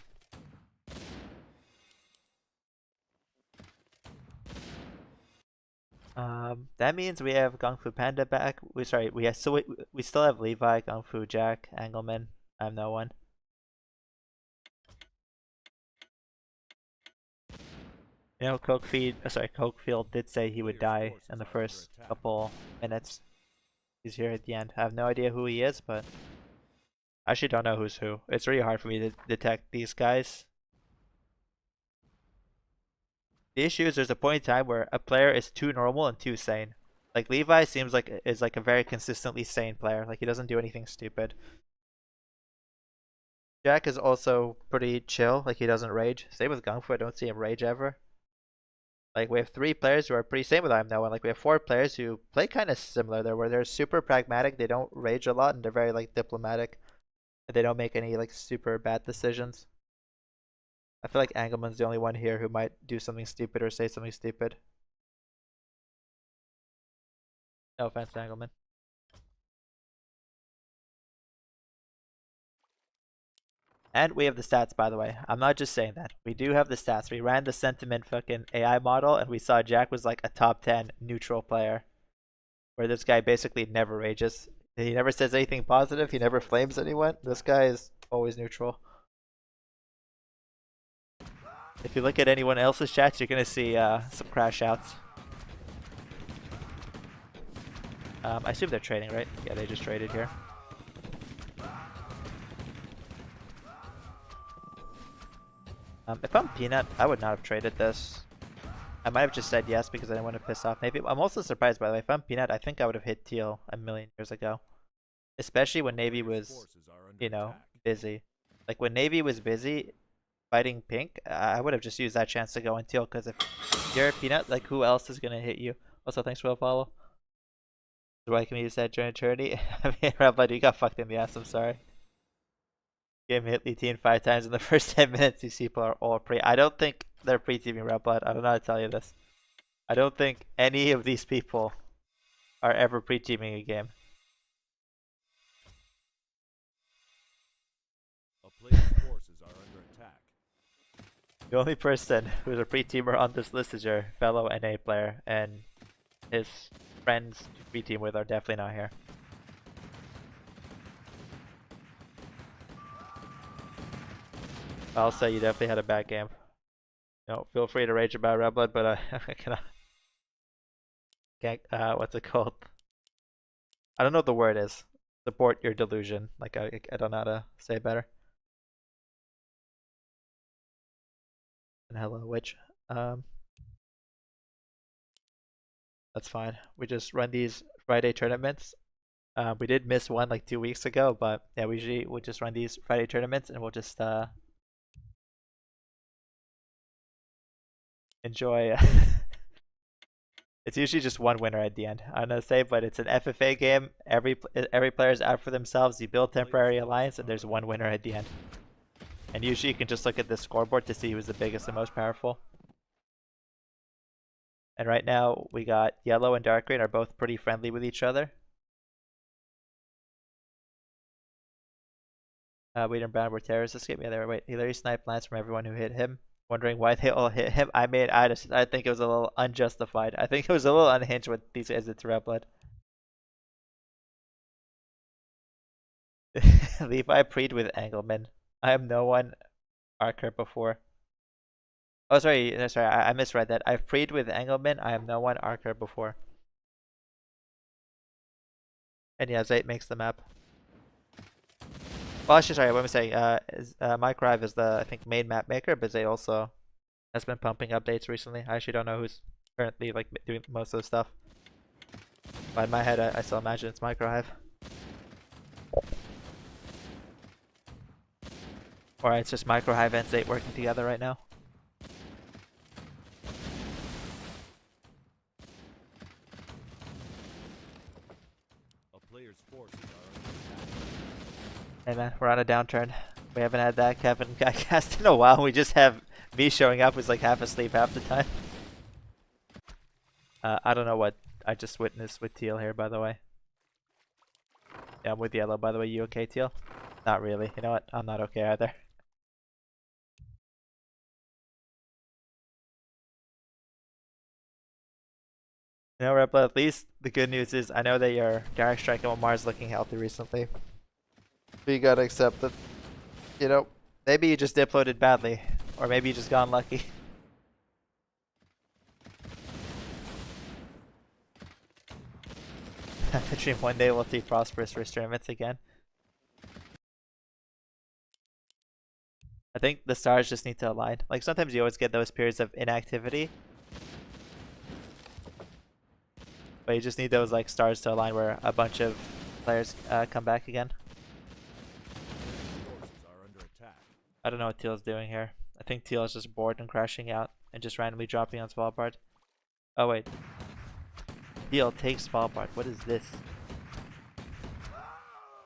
Speaker 1: That means we have Kung Fu Panda back. We still have Levi, Kung Fu Jack, Engelman. I'm no one. You know, Cokefield did say he would die in the first couple minutes. He's here at the end. I have no idea who he is, but I actually don't know who's who. It's really hard for me to detect these guys. The issue is there's a point in time where a player is too normal and too sane. Like, Levi seems like is like a very consistently sane player. Like, he doesn't do anything stupid. Jack is also pretty chill. Like, he doesn't rage. Same with Gungfu. I don't see him rage ever. Like, we have 3 players who are pretty same with I'm no one. Like, we have 4 players who play kind of similar there, where they're super pragmatic. They don't rage a lot, and they're very like diplomatic. And they don't make any like super bad decisions. I feel like Engelman's the only one here who might do something stupid or say something stupid. No offense to Engelman. And we have the stats, by the way. I'm not just saying that. We do have the stats. We ran the sentiment fucking AI model, and we saw Jack was like a top 10 neutral player. Where this guy basically never rages. He never says anything positive. He never flames anyone. This guy is always neutral. If you look at anyone else's chats, you're going to see some crash outs. I assume they're trading, right? Yeah, they just traded here. If I'm Peanut, I would not have traded this. I might have just said yes because I didn't want to piss off Navy. I'm also surprised, by the way. If I'm Peanut, I think I would have hit Teal a million years ago. Especially when Navy
Speaker 3: Player's
Speaker 1: was,
Speaker 3: forces are under
Speaker 1: you know,
Speaker 3: attack.
Speaker 1: busy. Like when Navy was busy fighting Pink, I would have just used that chance to go in Teal. Because if you're a Peanut, like who else is going to hit you? Also, thanks for the follow. Why can you use that during eternity? I mean, Rabbi, you got fucked in the ass, I'm sorry. Game hit Leteen 5 times in the first 10 minutes. These people are all pre. I don't think they're pre-teaming Red Blood. I don't know how to tell you this. I don't think any of these people are ever pre-teaming a game.
Speaker 3: A player's forces are under attack.
Speaker 1: The only person who's a pre-teamer on this list is your fellow NA player, and his friends to pre-team with are definitely not here. I'll say you definitely had a bad game. No, feel free to rage about Red Blood, but I cannot. Can't, what's it called? I don't know what the word is. Support your delusion. Like I don't know how to say it better. And hello, witch. That's fine. We just run these Friday tournaments. We did miss one like 2 weeks ago, but yeah, we'll just run these Friday tournaments and we'll just enjoy. It's usually just one winner at the end. I'm gonna say, but it's an FFA game. Every player is out for themselves. You build temporary alliance, and there's one winner at the end. And usually you can just look at the scoreboard to see who's the biggest and most powerful. And right now we got yellow and dark green are both pretty friendly with each other. Wheat and brown were terrorists. Escape me there. Wait, Hillary sniped lines from everyone who hit him. Wondering why they all hit him. I think it was a little unjustified. I think it was a little unhinged with these guys at Red Blood. Levi preed with Engelman. I am no one Archer before. Oh, sorry, I misread that. I've preed with Engelman. I am no one Archer before. And yeah, Zayt makes the map. Well, actually, sorry, what am I saying? Mike Rive is the, I think, main map maker, but Zayt also has been pumping updates recently. I actually don't know who's currently like doing most of the stuff. But in my head, I still imagine it's Mike Rive. Or it's just Micro Hive and Zayt working together right now.
Speaker 3: A player's forces are under attack.
Speaker 1: Hey man, we're on a downturn. We haven't had that Kevin guy cast in a while. We just have me showing up who's like half asleep half the time. I don't know what I just witnessed with Teal here, by the way. Yeah, I'm with Yellow, by the way. You okay, Teal? Not really. You know what? I'm not okay either. You know, Red Blood, at least the good news is I know that your Direct Strike and Omar's looking healthy recently. But you gotta accept that, you know, maybe you just diploaded badly. Or maybe you just got unlucky. I dream one day we'll see prosperous first tournaments again. I think the stars just need to align. Like sometimes you always get those periods of inactivity. But you just need those like stars to align where a bunch of players come back again.
Speaker 3: Forces are under attack.
Speaker 1: I don't know what Teal's doing here. I think Teal is just bored and crashing out and just randomly dropping on Svalbard. Oh wait. Teal takes Svalbard. What is this?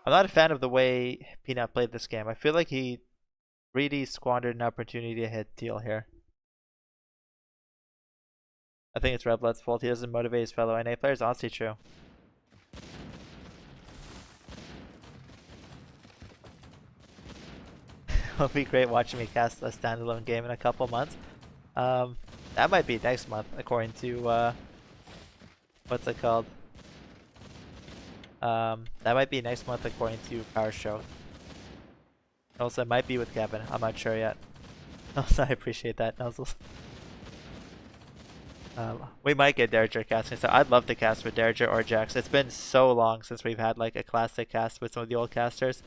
Speaker 1: I'm not a fan of the way Peanut played this game. I feel like he really squandered an opportunity to hit Teal here. I think it's Red Blood's fault. He doesn't motivate his fellow NA players. Honestly, true. It'll be great watching me cast a standalone game in a couple months. That might be next month, according to what's it called? That might be next month, according to Power Show. Also, it might be with Kevin. I'm not sure yet. Also, I appreciate that, Nuzzles. We might get Derringer casting, so I'd love to cast with Derringer or Jax. It's been so long since we've had like a classic cast with some of the old casters.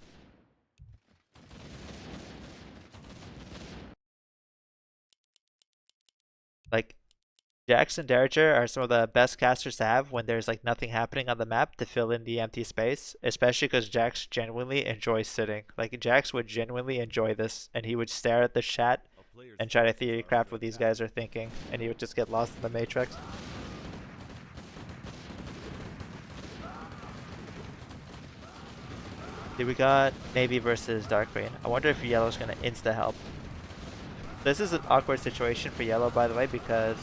Speaker 1: Like, Jax and Derringer are some of the best casters to have when there's like nothing happening on the map to fill in the empty space, especially because Jax genuinely enjoys sitting. Like, Jax would genuinely enjoy this, and he would stare at the chat
Speaker 3: A player's
Speaker 1: and try to
Speaker 3: forces
Speaker 1: theory
Speaker 3: are
Speaker 1: craft
Speaker 3: under
Speaker 1: what these
Speaker 3: attack.
Speaker 1: guys are thinking, and he would just get lost in the matrix. See, we got Navy versus Dark Green. I wonder if Yellow's gonna insta help. This is an awkward situation for Yellow, by the way, because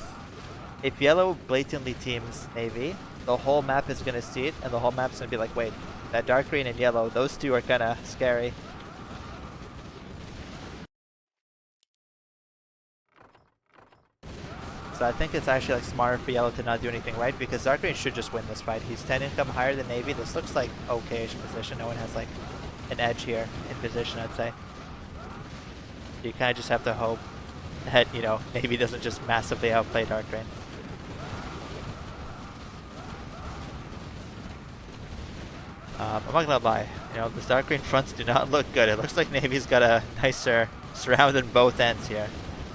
Speaker 1: if Yellow blatantly teams Navy, the whole map is gonna see it, and the whole map's gonna be like, wait, that Dark Green and Yellow, those two are kinda scary. So I think it's actually like smarter for Yellow to not do anything right, because Dark Green should just win this fight. He's 10 income higher than Navy. This looks like okay-ish position. No one has like an edge here in position, I'd say. You kind of just have to hope that, you know, Navy doesn't just massively outplay Dark Green. I'm not gonna lie, you know, the Dark Green fronts do not look good. It looks like Navy's got a nicer surround in both ends here.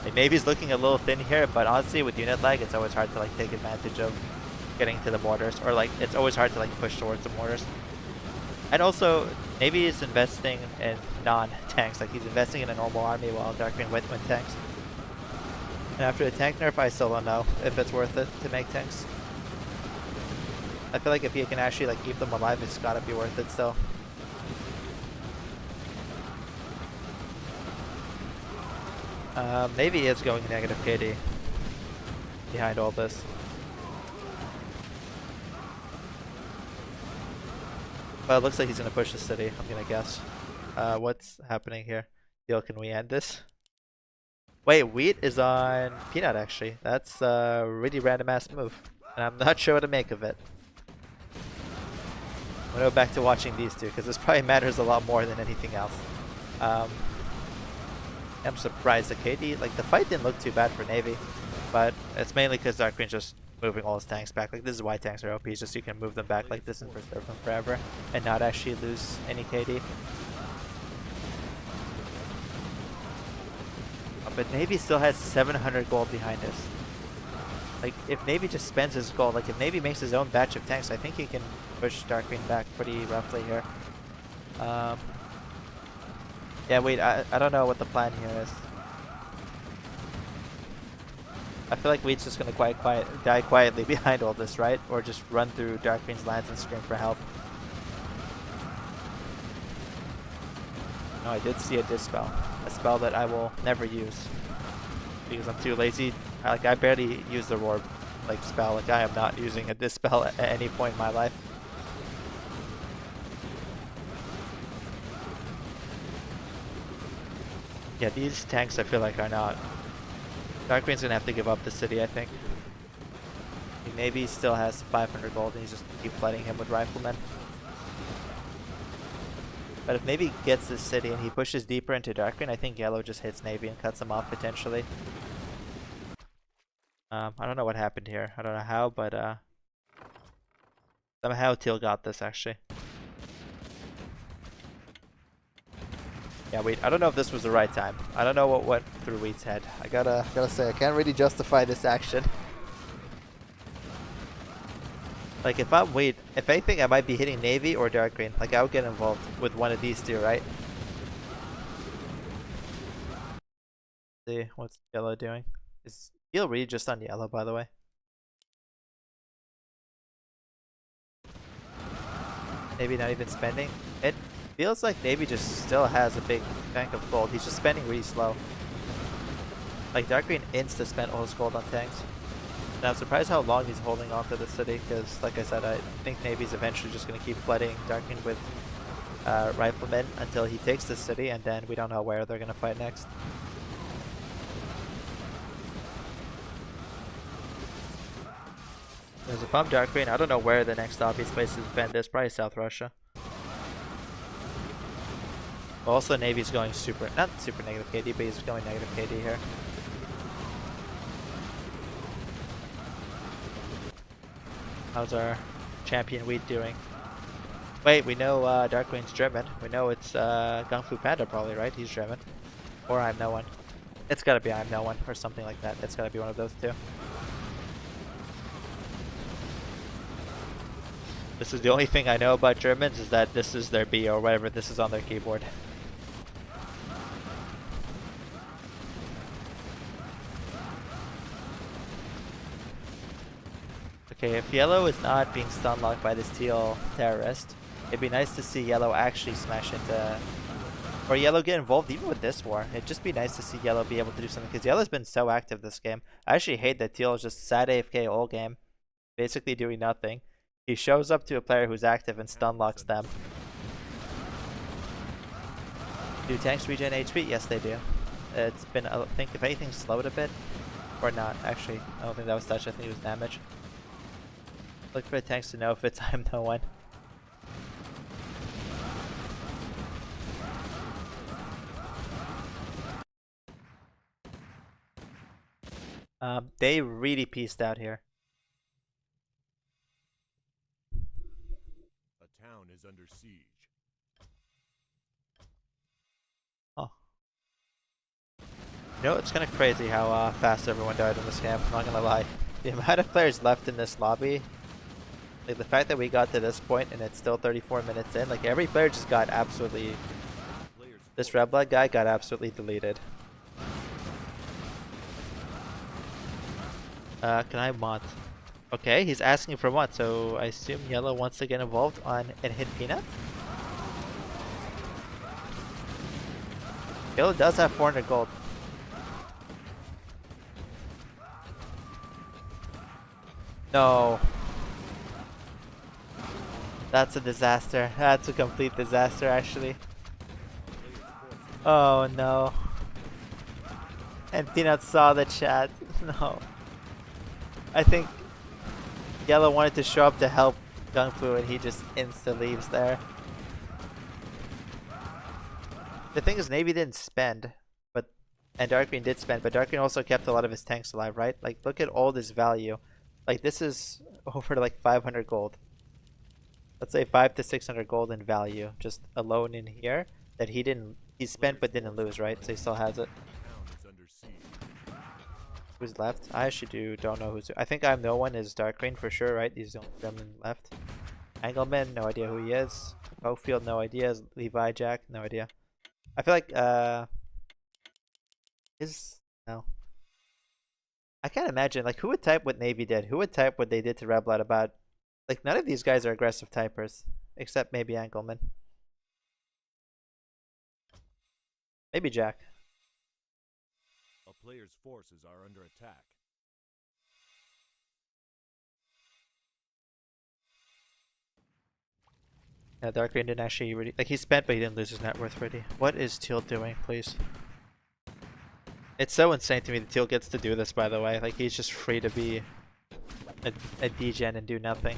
Speaker 1: Like, Navy's looking a little thin here, but honestly with unit lag it's always hard to like take advantage of getting to the mortars, or like it's always hard to like push towards the mortars. And also Navy is investing in non-tanks, like he's investing in a normal army while Dark Green went tanks. And after the tank nerf I still don't know if it's worth it to make tanks. I feel like if you can actually like keep them alive, it's gotta be worth it still. Maybe he is going negative KD behind all this. But it looks like he's gonna push the city, I'm gonna guess. What's happening here? Deal, can we end this? Wait, Wheat is on Peanut actually. That's a really random ass move. And I'm not sure what to make of it. I'm gonna go back to watching these two, because this probably matters a lot more than anything else. I'm surprised the KD, like the fight didn't look too bad for Navy, but it's mainly because Dark Green's just moving all his tanks back. Like, this is why tanks are OP, just so you can move them back like this and preserve them forever and not actually lose any KD. But Navy still has 700 gold behind us. Like, if Navy just spends his gold, like if Navy makes his own batch of tanks, I think he can push Dark Green back pretty roughly here. Yeah, wait, I don't know what the plan here is. I feel like Wheat's just gonna die quietly behind all this, right? Or just run through Dark Green's lands and scream for help. No, I did see a Dispel. A spell that I will never use. Because I'm too lazy. I barely use the Roar like spell. Like, I am not using a Dispel at any point in my life. Yeah, these tanks I feel like are not. Dark Green's gonna have to give up the city, I think. Maybe he still has 500 gold and he's just keep flooding him with riflemen. But if Navy gets this city and he pushes deeper into Dark Green, I think Yellow just hits Navy and cuts him off potentially. I don't know what happened here. I don't know how, but somehow Teal got this actually. Yeah, wait, I don't know if this was the right time. I don't know what went through Wheat's head. I gotta say, I can't really justify this action. Like, if I'm Wheat, if anything, I might be hitting Navy or Dark Green. Like, I would get involved with one of these two, right? See, what's Yellow doing? Is Teal really just on Yellow, by the way? Maybe not even spending. It feels like Navy just still has a big bank of gold. He's just spending really slow. Like, Dark Green insta spent all his gold on tanks. And I'm surprised how long he's holding on to the city, because like I said, I think Navy's eventually just going to keep flooding Dark Green with riflemen until he takes the city, and then we don't know where they're going to fight next. There's a pump Dark Green. I don't know where the next obvious place to defend is. Probably South Russia. Also, Navy's going not super negative KD, but he's going negative KD here. How's our champion wheat doing? Wait, we know Darkwing's German. We know it's Kung Fu Panda probably, right? He's German. Or I'm no one. It's gotta be I'm no one or something like that. It's gotta be one of those two. This is the only thing I know about Germans, is that this is their B or whatever this is on their keyboard. Okay, if Yellow is not being stun locked by this teal terrorist, it'd be nice to see Yellow actually smash into, or Yellow get involved even with this war. It'd just be nice to see Yellow be able to do something, because Yellow's been so active this game. I actually hate that Teal is just sat AFK all game, basically doing nothing. He shows up to a player who's active and stun locks them. Do tanks regen HP? Yes, they do. It's been, I think, if anything, slowed a bit. Or not, actually. I don't think that was touch, I think it was damage. Look for the tanks to know if it's I'm no one. They really pieced out here.
Speaker 3: A town is under siege.
Speaker 1: Oh. You know, it's kind of crazy how fast everyone died in this game, I'm not gonna lie. The amount of players left in this lobby, like the fact that we got to this point and it's still 34 minutes in, like every player just got absolutely, this Red Blood guy got absolutely deleted. Can I mod? Okay, he's asking for mod, so I assume Yellow wants to get involved on and hit Peanut? Yellow does have 400 gold. No. That's a disaster. That's a complete disaster, actually. Oh no. And Peanut saw the chat. No. I think Yellow wanted to show up to help Kung Fu and he just insta leaves there. The thing is, Navy didn't spend, and Dark Green did spend, but Dark Green also kept a lot of his tanks alive, right? Like, look at all this value. Like, this is over like 500 gold. Let's say 500 to 600 gold in value, just alone in here, that he spent but didn't lose, right? So he still has it. Who's left? I actually don't know who's. I think I'm no one is Dark Green for sure, right? He's the only Gremlin left. Engelman, no idea who he is. Oakfield, no idea. Levi Jack, no idea. I feel like no. I can't imagine, like, who would type what Navy did? Who would type what they did to Red Blood about? Like, none of these guys are aggressive typers, except maybe Engelman. Maybe Jack.
Speaker 3: A player's forces are under attack.
Speaker 1: Yeah, Dark Green didn't actually really, like, he spent but he didn't lose his net worth really. What is Teal doing, please? It's so insane to me that Teal gets to do this, by the way. Like, he's just free to be a degen and do nothing.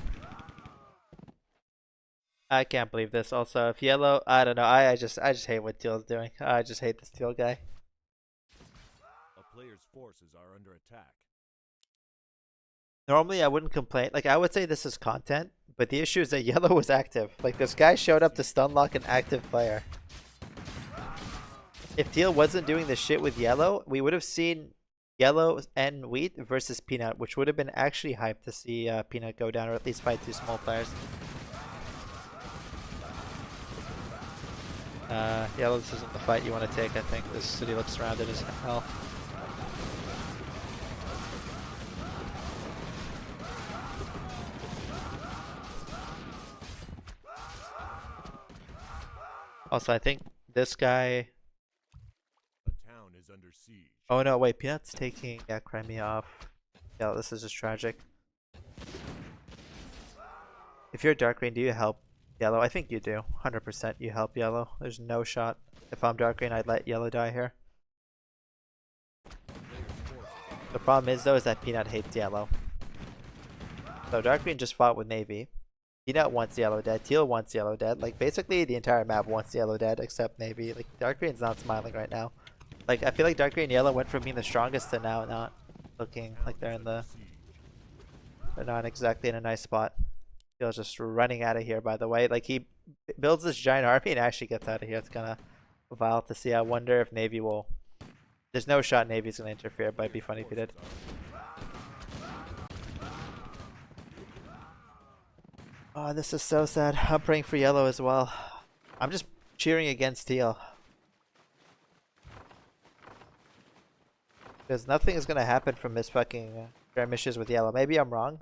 Speaker 1: I can't believe this. Also, if Yellow, I don't know. I just hate what Teal's doing. I just hate this Teal guy.
Speaker 3: A player's forces are under attack.
Speaker 1: Normally, I wouldn't complain. Like, I would say this is content, but the issue is that Yellow was active. Like, this guy showed up to stun lock an active player. If Teal wasn't doing this shit with Yellow, we would have seen Yellow and Wheat versus Peanut, which would have been actually hyped to see Peanut go down, or at least fight two small players. Yellow, this isn't the fight you want to take, I think. This city looks surrounded as hell. Also, I think this guy...
Speaker 3: A town is under siege.
Speaker 1: Oh no, wait, Peanut's taking Crimea off. Yeah, this is just tragic. If you're Dark Green, do you help Yellow? I think you do. 100% you help Yellow. There's no shot. If I'm Dark Green, I'd let Yellow die here. The problem is, though, is that Peanut hates Yellow. So Dark Green just fought with Navy. Peanut wants Yellow dead. Teal wants Yellow dead. Like, basically, the entire map wants Yellow dead, except Navy. Like, Dark Green's not smiling right now. Like, I feel like Dark Green and Yellow went from being the strongest to now not looking like they're in the They're not exactly in a nice spot. Teal's just running out of here, by the way. Like, he builds this giant army and actually gets out of here. It's kind of wild to see. I wonder if Navy will... There's no shot Navy's going to interfere, but it'd be funny if he did. Oh, this is so sad. I'm praying for yellow as well. I'm just cheering against teal. Because nothing is going to happen from his fucking skirmishes with yellow. Maybe I'm wrong.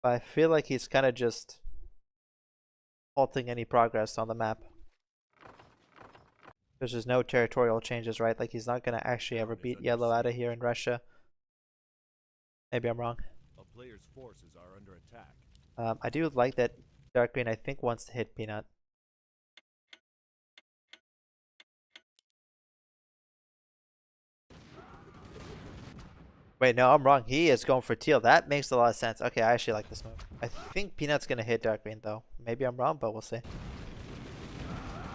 Speaker 1: But I feel like he's kind of just halting any progress on the map. Because there's no territorial changes, right? Like, he's not going to actually ever beat yellow out of here in Russia. Maybe I'm wrong.
Speaker 3: A player's forces are under attack.
Speaker 1: I do like that dark green, I think, wants to hit Peanut. Wait, no, I'm wrong. He is going for teal. That makes a lot of sense. Okay, I actually like this move. I think Peanut's gonna hit dark green though. Maybe I'm wrong, but we'll see.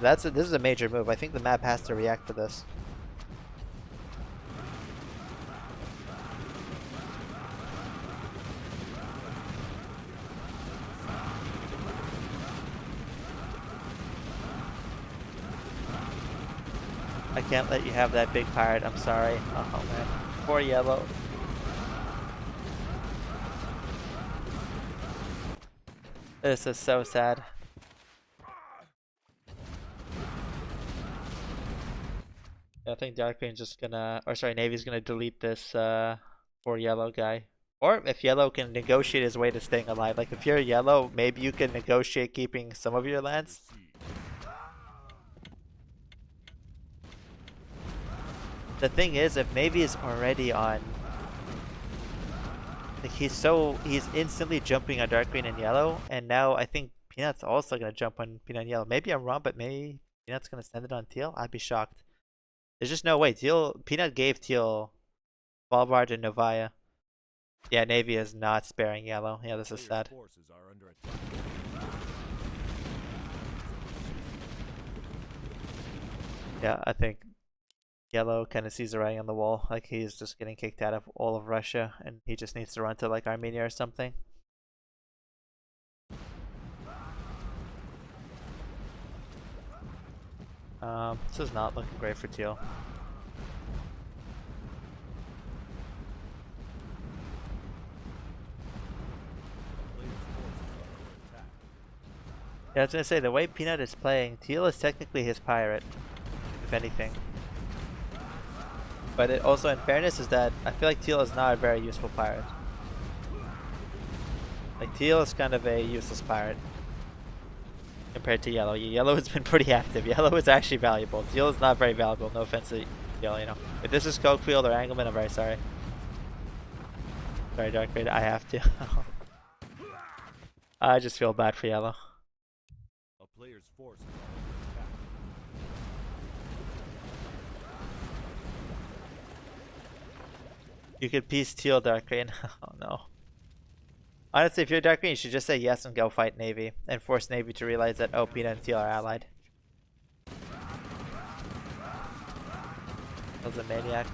Speaker 1: This is a major move. I think the map has to react to this. I can't let you have that big pirate. I'm sorry. Oh man. Poor yellow. This is so sad. I think dark green's just gonna, or sorry, Navy's gonna delete this poor yellow guy. Or if yellow can negotiate his way to staying alive. Like, if you're yellow, maybe you can negotiate keeping some of your lands. The thing is, if Navy is already on, like, he's instantly jumping on dark green and yellow, and now I think Peanut's also gonna jump on Peanut and yellow. Maybe I'm wrong, but maybe Peanut's gonna send it on teal. I'd be shocked. There's just no way. Peanut gave teal Svalbard and Novaya. Yeah, Navy is not sparing yellow. Yeah, this is sad.
Speaker 3: Forces are under attack.
Speaker 1: Yeah, I think yellow kind of sees the writing on the wall. Like, he's just getting kicked out of all of Russia, and he just needs to run to like Armenia or something. This is not looking great for teal. Yeah, I was gonna say, the way Peanut is playing, teal is technically his pirate, if anything. But it also, in fairness, is that I feel like teal is not a very useful pirate. Like, teal is kind of a useless pirate compared to yellow. Yellow has been pretty active. Yellow is actually valuable. Teal is not very valuable. No offense to yellow, you know. If this is Cokefield or Angleman, I'm very sorry. Sorry, Dark Raid, I have to. I just feel bad for yellow.
Speaker 3: A player's forces are under attack.
Speaker 1: You could piece teal dark green. Oh no. Honestly, if you're dark green, you should just say yes and go fight Navy and force Navy to realize that, oh, Peanut and teal are allied. That was a maniac.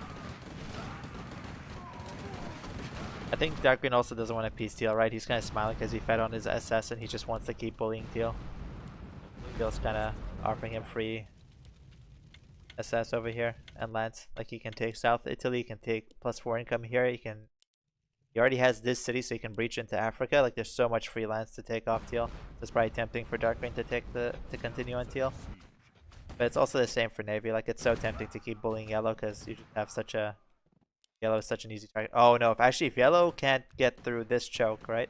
Speaker 1: I think dark green also doesn't want to piece teal, right? He's kind of smiling because he fed on his SS and he just wants to keep bullying teal. Teal's kind of offering him free SS over here and lands. Like, he can take South Italy, he can take +4 income here, he already has this city, so he can breach into Africa. Like, there's so much free lands to take off teal. So it's probably tempting for dark green to continue on teal. But it's also the same for Navy. Like, it's so tempting to keep bullying yellow because you just have such a, yellow is such an easy target. Oh no, if yellow can't get through this choke, right?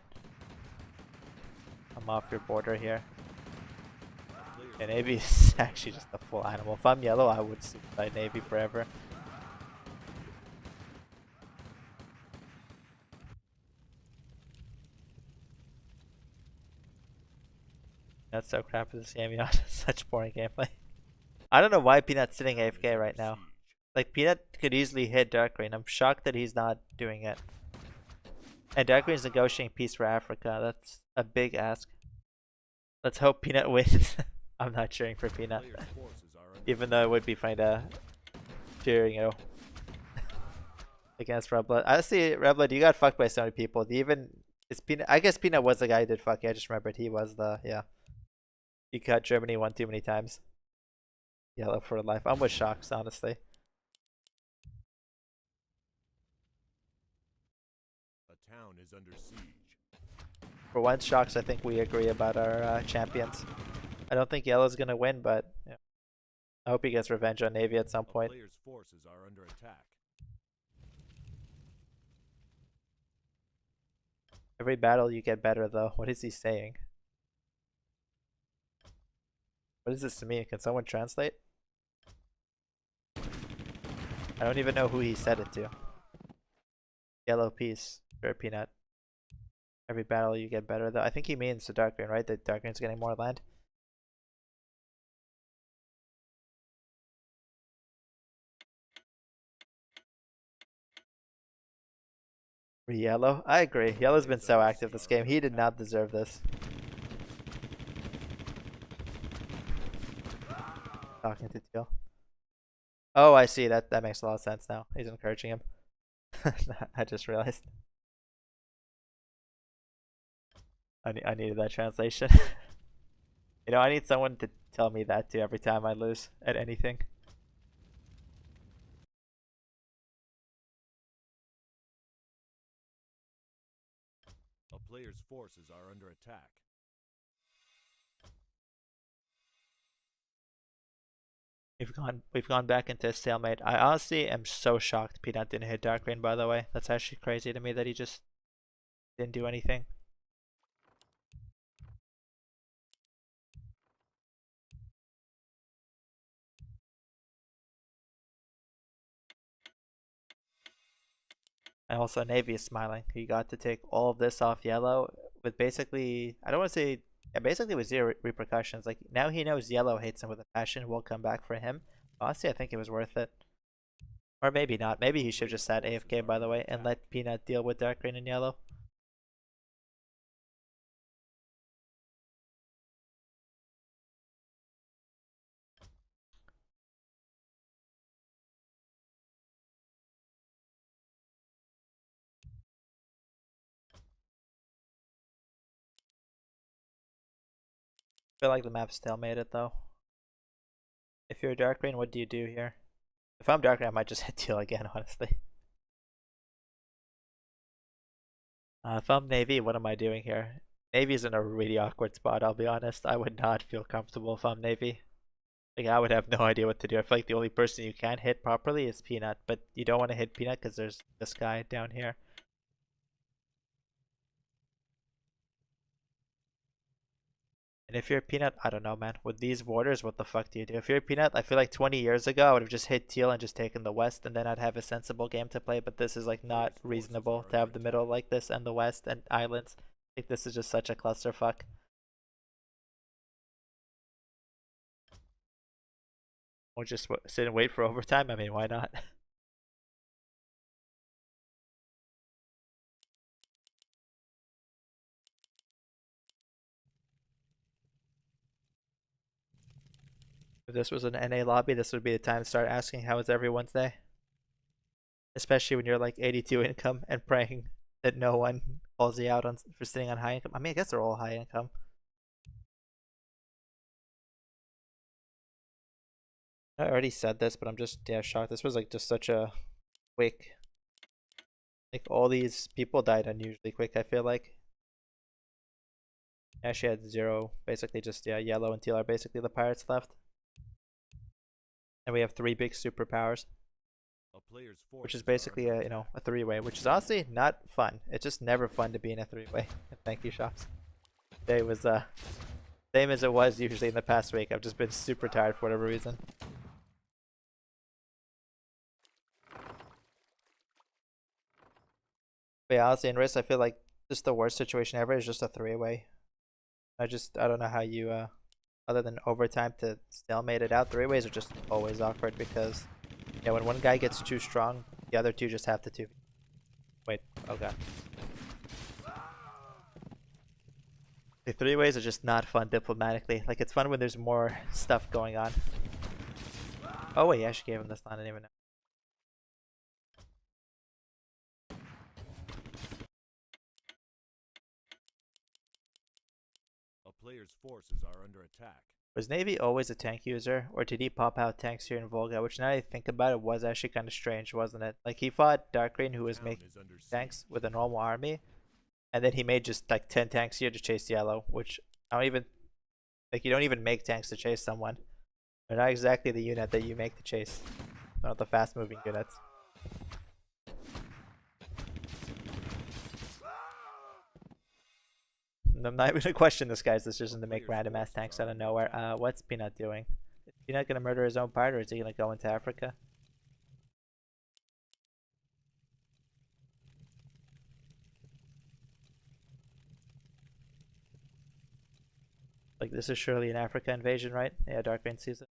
Speaker 1: I'm off your border here. Yeah, Navy is actually just a full animal. If I'm yellow, I would suicide Navy forever. That's so crap with this game, you know. Such boring gameplay. I don't know why Peanut's sitting AFK right now. Like, Peanut could easily hit Dark Green. I'm shocked that he's not doing it. And Dark Green's negotiating peace for Africa. That's a big ask. Let's hope Peanut wins. I'm not cheering for Peanut. Even though it would be funny to cheer, you know. against Rebla. I see Rebla. You got fucked by so many people. Do you even is Peanut? I guess Peanut was the guy who did fuck. Yeah, I just remembered he was the yeah. He cut Germany one too many times. Yellow for life. I'm with Shocks, honestly.
Speaker 3: A town is under siege.
Speaker 1: For once, Shocks, I think we agree about our champions. I don't think Yellow's gonna win, but yeah. I hope he gets revenge on Navy at some
Speaker 3: A
Speaker 1: point.
Speaker 3: player's forces are under attack.
Speaker 1: Every battle you get better, though. What is he saying? What does this mean? Can someone translate? I don't even know who he said it to. Yellow piece. Sure, Peanut. Every battle you get better, though. I think he means the Dark Green, right? That Dark Green's getting more land. For Yellow? I agree. Yellow's been so active this game. He did not deserve this. Talking to Teal. Oh, I see. That makes a lot of sense now. He's encouraging him. I just realized. I needed that translation. You know, I need someone to tell me that too every time I lose at anything.
Speaker 3: A player's forces are under attack.
Speaker 1: We've gone back into a stalemate. I honestly am so shocked Peanut didn't hit Dark Rain, by the way. That's actually crazy to me that he just didn't do anything. And also Navy is smiling. He got to take all of this off Yellow with basically, I don't want to say, yeah, basically with zero repercussions. Like now he knows Yellow hates him with a passion, will come back for him. Honestly, I think it was worth it. Or maybe not. Maybe he should just sat AFK, by the way, and let Peanut deal with Dark Green and Yellow. I feel like the map's stalemated though. If you're Dark Green, what do you do here? If I'm Dark Green, I might just hit Teal again, honestly. If I'm Navy, what am I doing here? Navy's in a really awkward spot, I'll be honest. I would not feel comfortable if I'm Navy. Like, I would have no idea what to do. I feel like the only person you can hit properly is Peanut, but you don't want to hit Peanut because there's this guy down here. And if you're Peanut, I don't know, man. With these borders, what the fuck do you do? If you're Peanut, I feel like 20 years ago, I would have just hit Teal and just taken the West, and then I'd have a sensible game to play. But this is like not reasonable to have the middle like this and the West and islands. I think this is just such a clusterfuck. Or just sit and wait for overtime. I mean, why not? If this was an NA lobby, this would be the time to start asking how is everyone's day. Especially when you're like 82 income and praying that no one calls you out on for sitting on high income. I mean, I guess they're all high income. I already said this, but I'm just shocked. This was like just such a quick. Like all these people died unusually quick. I feel like. Actually had zero. Basically just Yellow and Teal are basically the pirates left. And we have 3 big superpowers. Which is basically a a 3-way, which is honestly not fun. It's just never fun to be in a 3-way. Thank you, Shops. Today was same as it was usually in the past week. I've just been super tired for whatever reason. But yeah, honestly, in Risk, I feel like just the worst situation ever is just a 3-way. I don't know how you other than overtime to stalemate it out. 3-ways are just always awkward because yeah, when one guy gets too strong, the other two just have to 2. Wait, oh god. The 3-ways are just not fun diplomatically. Like it's fun when there's more stuff going on. Oh wait, yeah, she gave him this line, I didn't even know.
Speaker 3: player's forces are under attack.
Speaker 1: Was Navy always a tank user, or did he pop out tanks here in Volga? Which, now that I think about it, was actually kind of strange, wasn't it? Like, he fought Dark Rain, who was
Speaker 3: Town
Speaker 1: making
Speaker 3: is under siege.
Speaker 1: tanks with a normal army, and then he made just like 10 tanks here to chase Yellow, which I don't even, like, you don't even make tanks to chase someone. They're not exactly the unit that you make to chase. They're not the fast moving units. I'm not even gonna question this guy's decision to make random ass tanks out of nowhere. What's Peanut doing? Is Peanut gonna murder his own part, or is he gonna go into Africa? Like, this is surely an Africa invasion, right? Yeah, Dark Rain sees it.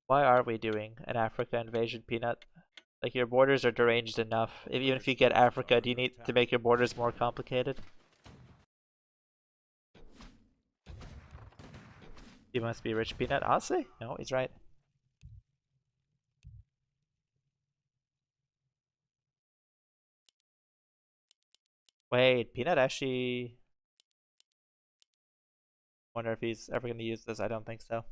Speaker 1: Why are we doing an Africa invasion, Peanut? Like, your borders are deranged enough. Even if you get Africa, do you need to make your borders more complicated? He must be rich, Peanut. Honestly, no, he's right. Wait, Peanut actually... Wonder if he's ever going to use this. I don't think so.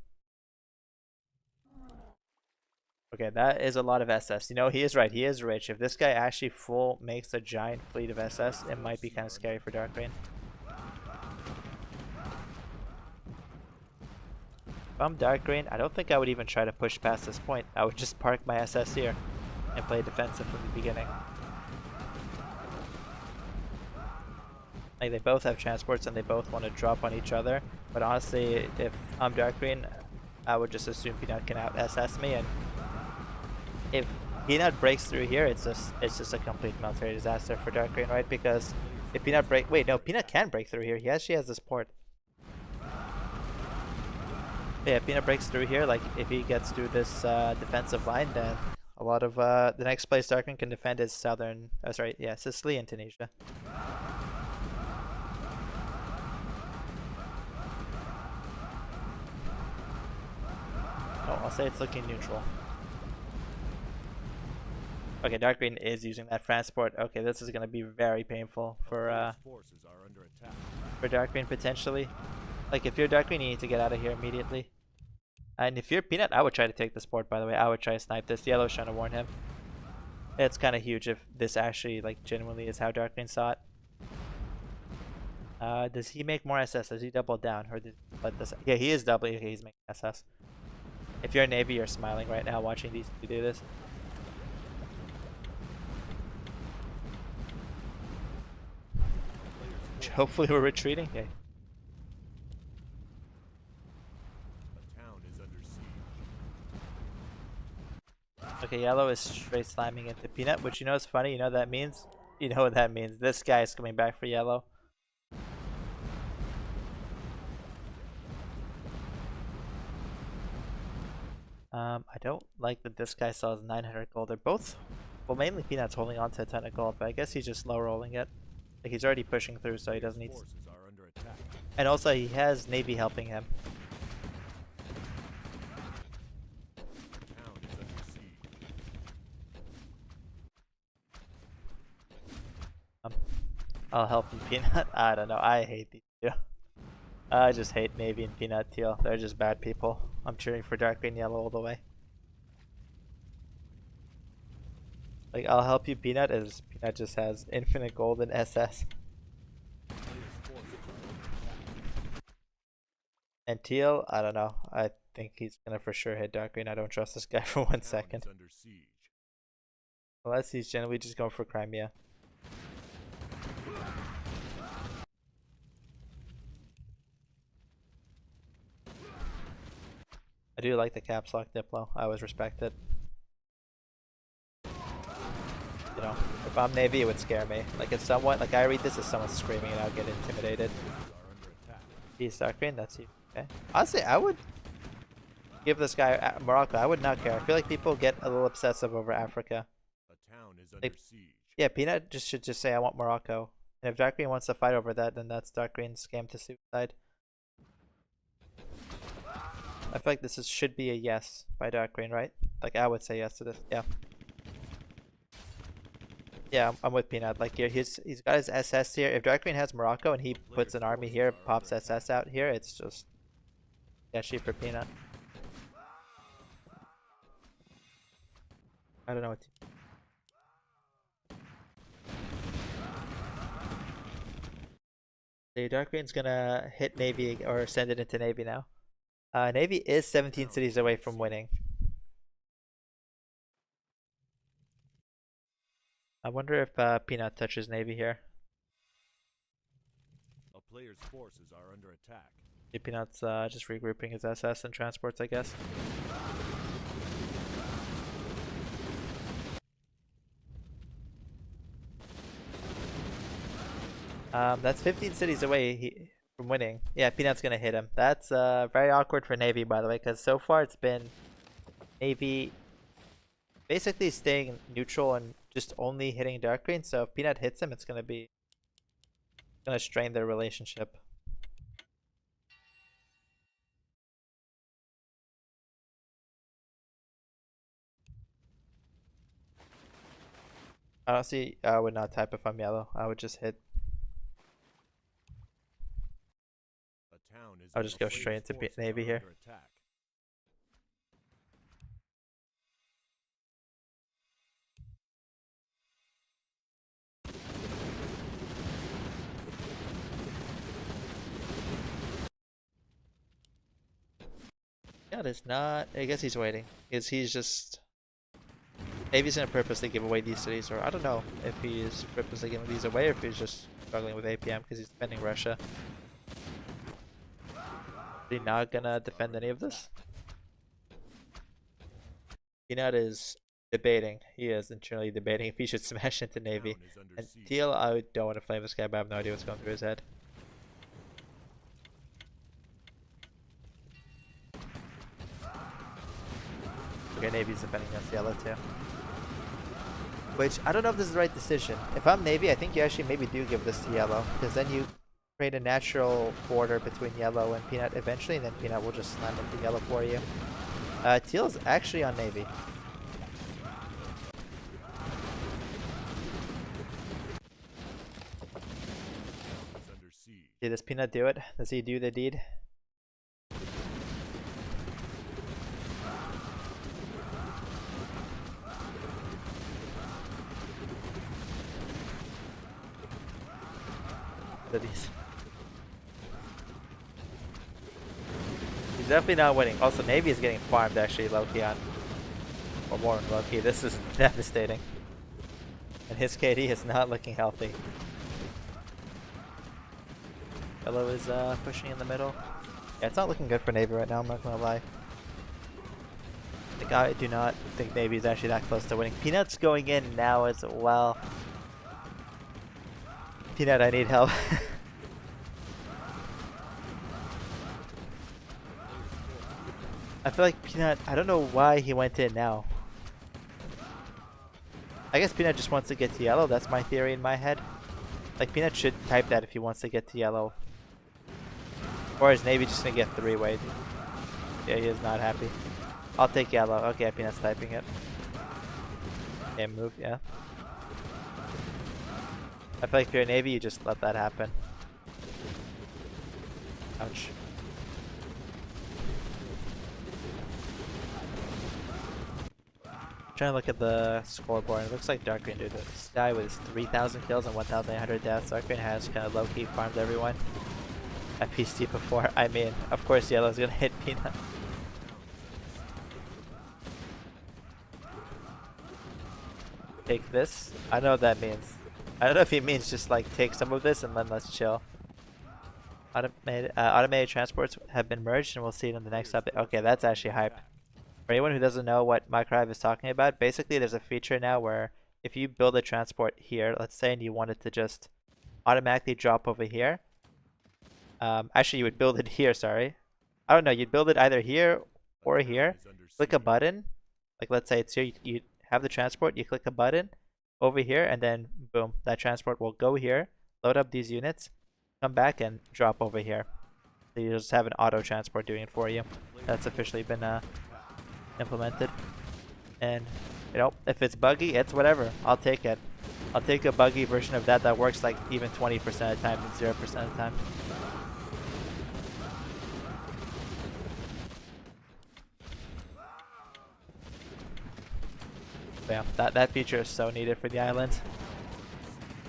Speaker 1: Okay, that is a lot of SS. You know, he is right. He is rich. If this guy actually makes a giant fleet of SS, it might be kind of scary for Dark Rain. If I'm Dark Rain, I don't think I would even try to push past this point. I would just park my SS here and play defensive from the beginning. Like, they both have transports and they both want to drop on each other. But honestly, if I'm Dark Rain, I would just assume Peanut can out SS me, and if Peanut breaks through here, it's just a complete military disaster for Dark Rain, right? Because if Peanut Peanut can break through here. He actually has this port. Yeah, if Peanut breaks through here, like, if he gets through this defensive line, then a lot of the next place Dark Rain can defend is southern, Sicily and Tunisia. Oh, I'll say it's looking neutral. Okay, Dark Rain is using that transport. Okay, this is gonna be very painful for Dark Rain potentially. Like, if you're Dark Rain, you need to get out of here immediately. And if you're Peanut, I would try to take this port, by the way. I would try to snipe this. Yellow's trying to warn him. It's kind of huge if this actually, like, genuinely is how Dark Rain saw it. Does he make more SS? Does he double down? Or does he let this... Yeah, he is doubling. Okay, he's making SS. If you're Navy, you're smiling right now watching these two do this. Hopefully we're retreating. Okay. Okay, Yellow is straight slamming into Peanut, which, you know, is funny. You know what that means? You know what that means. This guy is coming back for Yellow. I don't like that this guy sells 900 gold. They're both, well, mainly Peanut's holding on to a ton of gold, but I guess he's just low rolling it. Like, he's already pushing through, so he doesn't need to. And also, he has Navy helping him. I'll help you, Peanut. I don't know. I hate these two. I just hate Navy and Peanut Teal. They're just bad people. I'm cheering for Dark Rain Yellow all the way. Like, I'll help you, Peanut, as Peanut just has infinite gold and SS. And Teal, I don't know. I think he's gonna for sure hit Dark Rain. I don't trust this guy for 1 second. Unless he's generally just going for Crimea. I do like the caps lock Diplo. I always respect it. You know, if I'm Navy, it would scare me. Like, if someone, like, I read this as someone screaming and I would get intimidated. He's Dark Rain, that's you. Okay. Honestly, I would give this guy Morocco. I would not care. I feel like people get a little obsessive over Africa. Like, yeah, Peanut should just say, I want Morocco. And if Dark Rain wants to fight over that, then that's Dark Rain's scam to suicide. I feel like this should be a yes by Dark Rain, right? Like, I would say yes to this. Yeah. Yeah, I'm with Peanut. Like here, he's got his SS here. If Dark Green has Morocco and he puts an army here, pops SS out here, it's just sketchy for Peanut. I don't know what to... The Dark Green's gonna hit Navy or send it into Navy now. Navy is 17 cities away from winning. I wonder if Peanut touches Navy here.
Speaker 3: A player's forces are under attack.
Speaker 1: Peanut's just regrouping his SS and transports, I guess. That's 15 cities away from winning. Yeah, Peanut's gonna hit him. That's very awkward for Navy, by the way, because so far it's been Navy basically staying neutral and just only hitting Dark Green. So if Peanut hits him, it's gonna strain their relationship. Honestly, I would not type if I'm yellow. I would just hit.
Speaker 3: A town is
Speaker 1: I'll just go straight into Navy here.
Speaker 3: attack.
Speaker 1: That is not. I guess he's waiting. He's just. Maybe he's gonna purposely give away these cities, or I don't know if he is purposely giving these away, or if he's just struggling with APM because he's defending Russia. Is he not gonna defend any of this? Peanut is debating. He is internally debating if he should smash into Navy.
Speaker 3: Town is under
Speaker 1: And
Speaker 3: siege.
Speaker 1: Teal, I don't want to flame this guy, but I have no idea what's going through his head. Okay, Navy's defending against yellow too. Which, I don't know if this is the right decision. If I'm Navy, I think you actually maybe do give this to yellow, because then you create a natural border between yellow and Peanut eventually, and then Peanut will just slam into yellow for you. Teal's actually on Navy.
Speaker 3: Is under siege.
Speaker 1: See, does Peanut do it? Does he do the deed? He's definitely not winning. Also, Navy is getting farmed actually low-key on. Or more than low-key. This is devastating. And his KD is not looking healthy. Yellow is pushing in the middle. Yeah, it's not looking good for Navy right now, I'm not gonna lie. I do not think Navy is actually that close to winning. Peanut's going in now as well. Peanut, I need help. I feel like Peanut, I don't know why he went in now. I guess Peanut just wants to get to yellow, that's my theory in my head. Like, Peanut should type that if he wants to get to yellow. Or is Navy just gonna get three-way? Yeah, he is not happy. I'll take yellow. Okay, Peanut's typing it. Yeah, move, yeah. I feel like if you're Navy, you just let that happen. Ouch. Trying to look at the scoreboard. It looks like Dark Green did this guy with 3,000 kills and 1,800 deaths. Dark Green has kind of low-key farmed everyone at PC before. I mean, of course, Yellow's gonna hit Peanut. Take this. I don't know what that means. I don't know if he means just like take some of this and then let's chill. Automated transports have been merged, and we'll see it in the next update. Okay, that's actually hype. For anyone who doesn't know what Microhive is talking about, basically there's a feature now where if you build a transport here, let's say, and you want it to just automatically drop over here. Actually, you would build it here, sorry. I don't know, you'd build it either here or here. Click a button. Like, let's say it's here, you have the transport, you click a button over here, and then boom, that transport will go here, load up these units, come back and drop over here. So you just have an auto transport doing it for you. That's officially been implemented. And you know, if it's buggy, it's whatever. I'll take it. I'll take a buggy version of that that works like even 20% of the time than 0% of the time. But yeah, that feature is so needed for the island.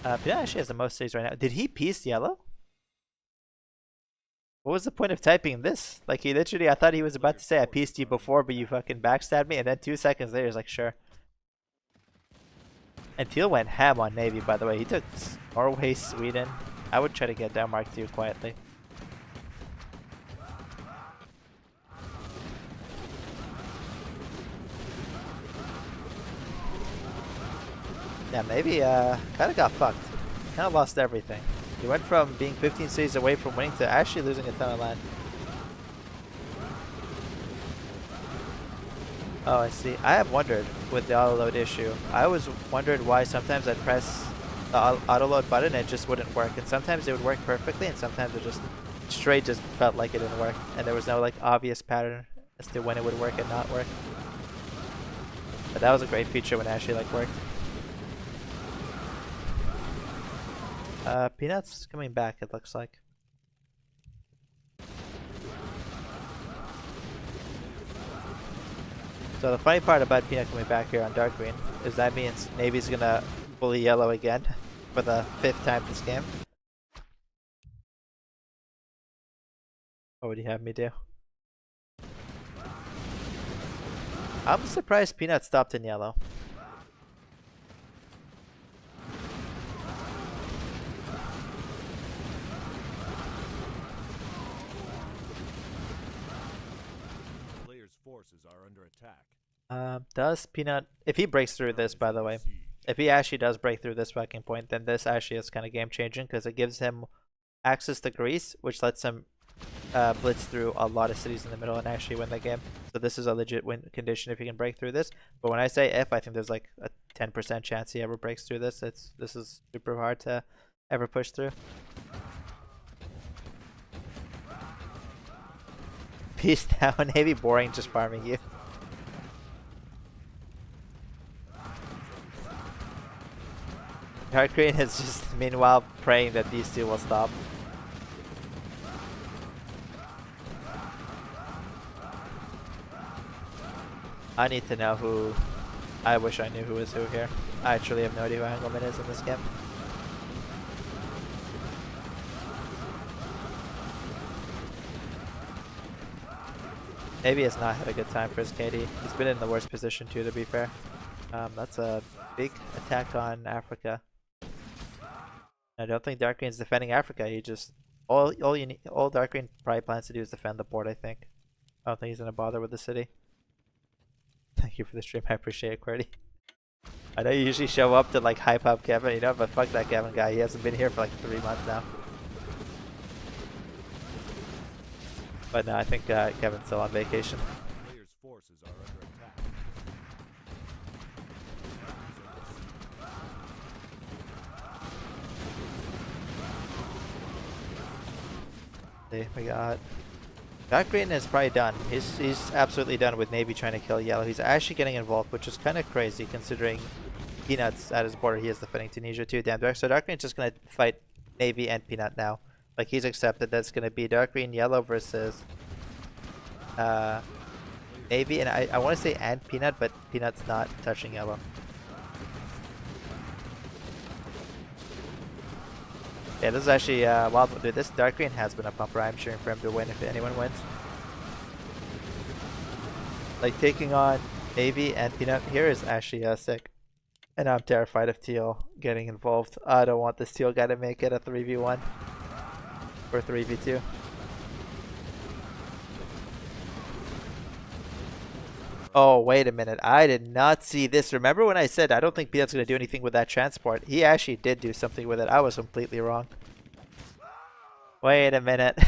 Speaker 1: Yeah, actually has the most saves right now. Did he piece yellow? What was the point of typing this? Like, he literally, I thought he was about to say I pieced you before, but you fucking backstabbed me, and then 2 seconds later he's like, sure. And Teal went ham on Navy, by the way. He took Norway, Sweden. I would try to get Denmark too quietly. Yeah, maybe kind of got fucked. Kind of lost everything. He went from being 15 cities away from winning to actually losing a ton of land. Oh, I see. I have wondered with the auto load issue. I always wondered why sometimes I'd press the auto load button and it just wouldn't work. And sometimes it would work perfectly and sometimes it just straight just felt like it didn't work. And there was no like obvious pattern as to when it would work and not work. But that was a great feature when it actually like worked. Peanuts coming back, it looks like. So the funny part about Peanut coming back here on dark green is that means Navy's gonna bully yellow again for the 5th time this game. What would you have me do? I'm surprised Peanut stopped in yellow.
Speaker 3: Forces are under attack.
Speaker 1: Does Peanut, if he breaks through this, by the way, if he actually does break through this fucking point, then this actually is kind of game changing because it gives him access to Greece, which lets him blitz through a lot of cities in the middle and actually win the game. So this is a legit win condition if he can break through this. But when I say if, I think there's like a 10% chance he ever breaks through this. This is super hard to ever push through. Peace down, Navy boring just farming you. Dark Green is just meanwhile praying that these two will stop. I need to know who. I wish I knew who is who here. I actually have no idea who Engelman is in this game. Maybe has not had a good time for his KD. He's been in the worst position too, to be fair. That's a big attack on Africa. I don't think Dark Green's defending Africa. He just all Dark Green probably plans to do is defend the port. I think. I don't think he's gonna bother with the city. Thank you for the stream. I appreciate it, QWERTY. I know you usually show up to like hype up Kevin, you know, but fuck that Kevin guy. He hasn't been here for like 3 months now. But no, I think Kevin's still on vacation.
Speaker 3: Players' forces are under attack.
Speaker 1: See, we got Dark Green is probably done. He's absolutely done with Navy trying to kill yellow. He's actually getting involved, which is kind of crazy considering Peanut's at his border. He is defending Tunisia too. Damn Dark. So Dark Green's just gonna fight Navy and Peanut now. Like he's accepted that's gonna be Dark Green Yellow versus Navy, and I want to say and Peanut, but Peanut's not touching yellow. Yeah, this is actually wild. Dude, this Dark Green has been a pumper. I'm cheering for him to win if anyone wins. Like taking on Navy and Peanut here is actually sick. And I'm terrified of Teal getting involved. I don't want this Teal guy to make it a 3v1 or 3v2. Oh, wait a minute. I did not see this. Remember when I said I don't think Peanut's going to do anything with that transport? He actually did do something with it. I was completely wrong. Wait a minute.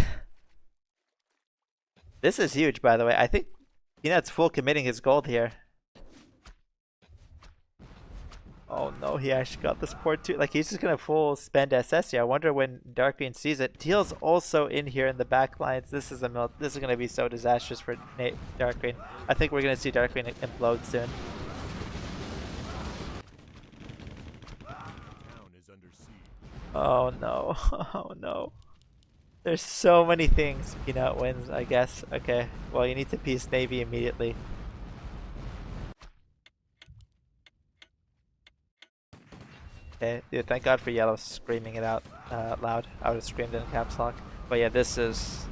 Speaker 1: This is huge, by the way. I think Peanut's full committing his gold here. Oh no, he actually got the support too. Like he's just gonna full spend SS here. I wonder when Dark Green sees it. Teal's also in here in the back lines. This is this is gonna be so disastrous for Dark Green. I think we're gonna see Dark Green implode soon.
Speaker 3: under siege.
Speaker 1: Oh no. Oh no. There's so many things Peanut wins, I guess. Okay, well you need to piece Navy immediately. Okay, dude, thank God for Yellow screaming it out loud. I would have screamed in caps lock. But yeah, this is...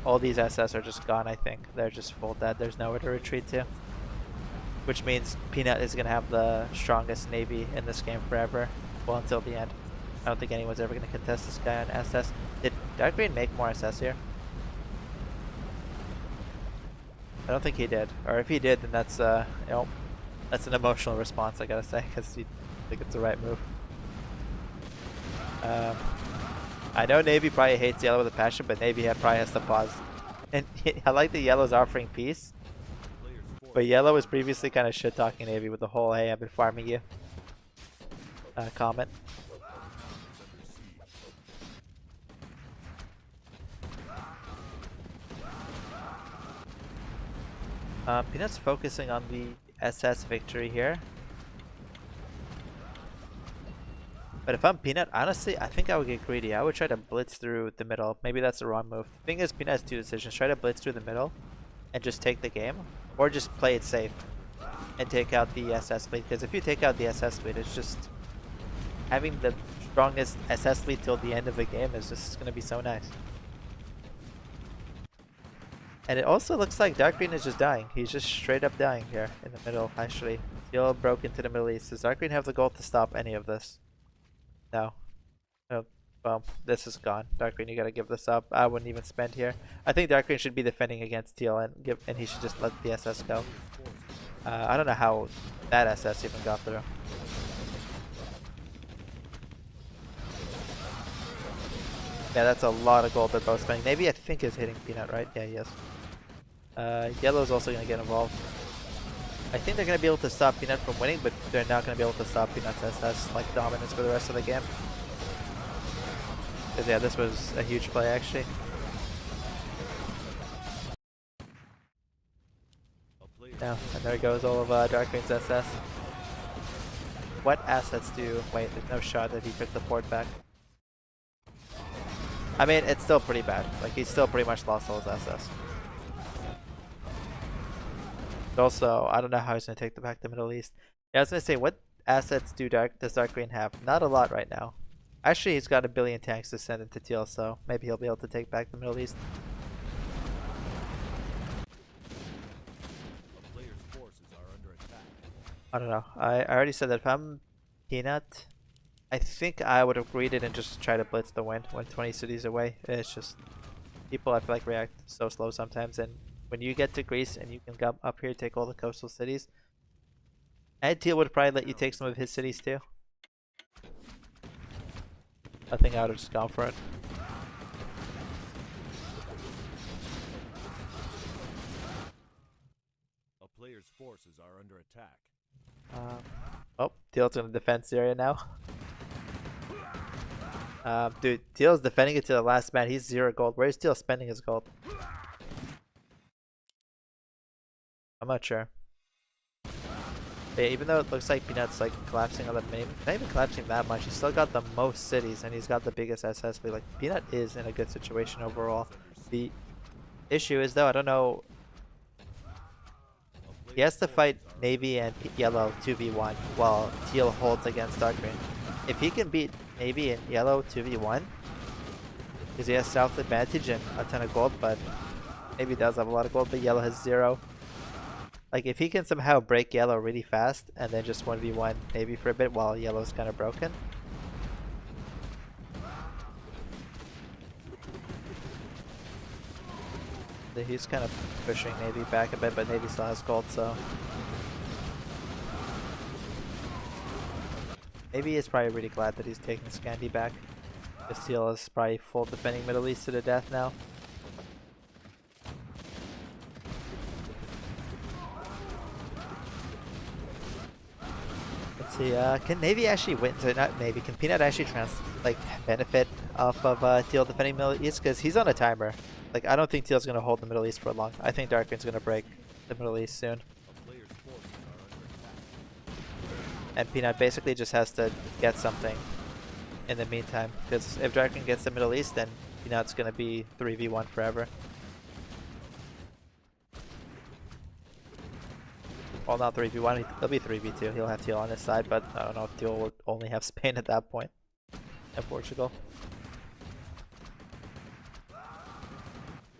Speaker 1: all these SS are just gone, I think. They're just full dead. There's nowhere to retreat to. Which means Peanut is going to have the strongest Navy in this game forever. Well, until the end. I don't think anyone's ever going to contest this guy on SS. Did Dark Green make more SS here? I don't think he did. Or if he did, then that's you know, that's an emotional response, I gotta say, because you think it's the right move. I know Navy probably hates Yellow with a passion, but Navy probably has to pause. And I like that Yellow's offering peace, but Yellow was previously kind of shit-talking Navy with the whole "Hey, I've been farming you" comment. Peanut's focusing on the SS victory here. But if I'm Peanut, honestly, I think I would get greedy. I would try to blitz through the middle. Maybe that's the wrong move. The thing is, Peanut has two decisions. Try to blitz through the middle and just take the game, or just play it safe and take out the SS lead. Because if you take out the SS lead, it's just... having the strongest SS lead till the end of the game is just going to be so nice. And it also looks like Dark Green is just dying. He's just straight up dying here in the middle, actually. Teal broke into the Middle East. Does Dark Green have the gold to stop any of this? No. Oh, well, this is gone. Dark Green, you gotta give this up. I wouldn't even spend here. I think Dark Green should be defending against Teal and he should just let the SS go. I don't know how that SS even got through. Yeah, that's a lot of gold they're both spending. Maybe I think is hitting Peanut, right? Yeah, he is. Yellow's also gonna get involved. I think they're going to be able to stop Peanut from winning, but they're not going to be able to stop Peanut's SS like dominance for the rest of the game. Because yeah, this was a huge play actually. Yeah, and there goes all of Dark Green's SS. What assets do... wait, there's no shot that he took the port back. I mean, it's still pretty bad. Like, he's still pretty much lost all his SS. But also, I don't know how he's going to take back the Middle East. Yeah, I was going to say, what assets does Dark Green have? Not a lot right now. Actually, he's got 1 billion tanks to send into Teal, so maybe he'll be able to take back the Middle East.
Speaker 3: A player's forces are under attack.
Speaker 1: I don't know. I already said that if I'm Peanut, I think I would have greeted and just try to blitz the win when 20 cities away. It's just, people I feel like react so slow sometimes, and when you get to Greece and you can come up here, take all the coastal cities, and Teal would probably let you take some of his cities too. I think I would have just gone for it.
Speaker 3: A player's forces are under attack.
Speaker 1: Oh, Teal's gonna defend Syria now. Dude, Teal's defending it to the last man. He's 0 gold. Where's Teal spending his gold? I'm not sure. But yeah, even though it looks like Peanut's like collapsing on the mini, not even collapsing that much, he's still got the most cities and he's got the biggest SS lead. Like, Peanut is in a good situation overall. The issue is though, I don't know, he has to fight Navy and Yellow 2v1 while Teal holds against Dark Green. If he can beat Navy and Yellow 2v1, because he has South advantage and a ton of gold, but Navy does have a lot of gold, but Yellow has 0. Like, if he can somehow break Yellow really fast and then just 1v1 Navy for a bit while Yellow's kind of broken. He's kind of pushing Navy back a bit, but Navy still has gold, so... Navy is probably really glad that he's taking Scandi back. Teal is probably full defending Middle East to the death now. Let's see, can Navy actually win? So not Navy, can Peanut actually benefit off of Teal defending Middle East? Because he's on a timer. Like, I don't think Teal's going to hold the Middle East for long. I think Dark Green's going to break the Middle East soon. And Peanut basically just has to get something in the meantime, because if Darkin gets the Middle East, then Peanut's gonna be 3v1 forever. Well, not 3v1, he'll be 3v2. He'll have Teal on his side, but I don't know if Teal will only have Spain at that point. And Portugal.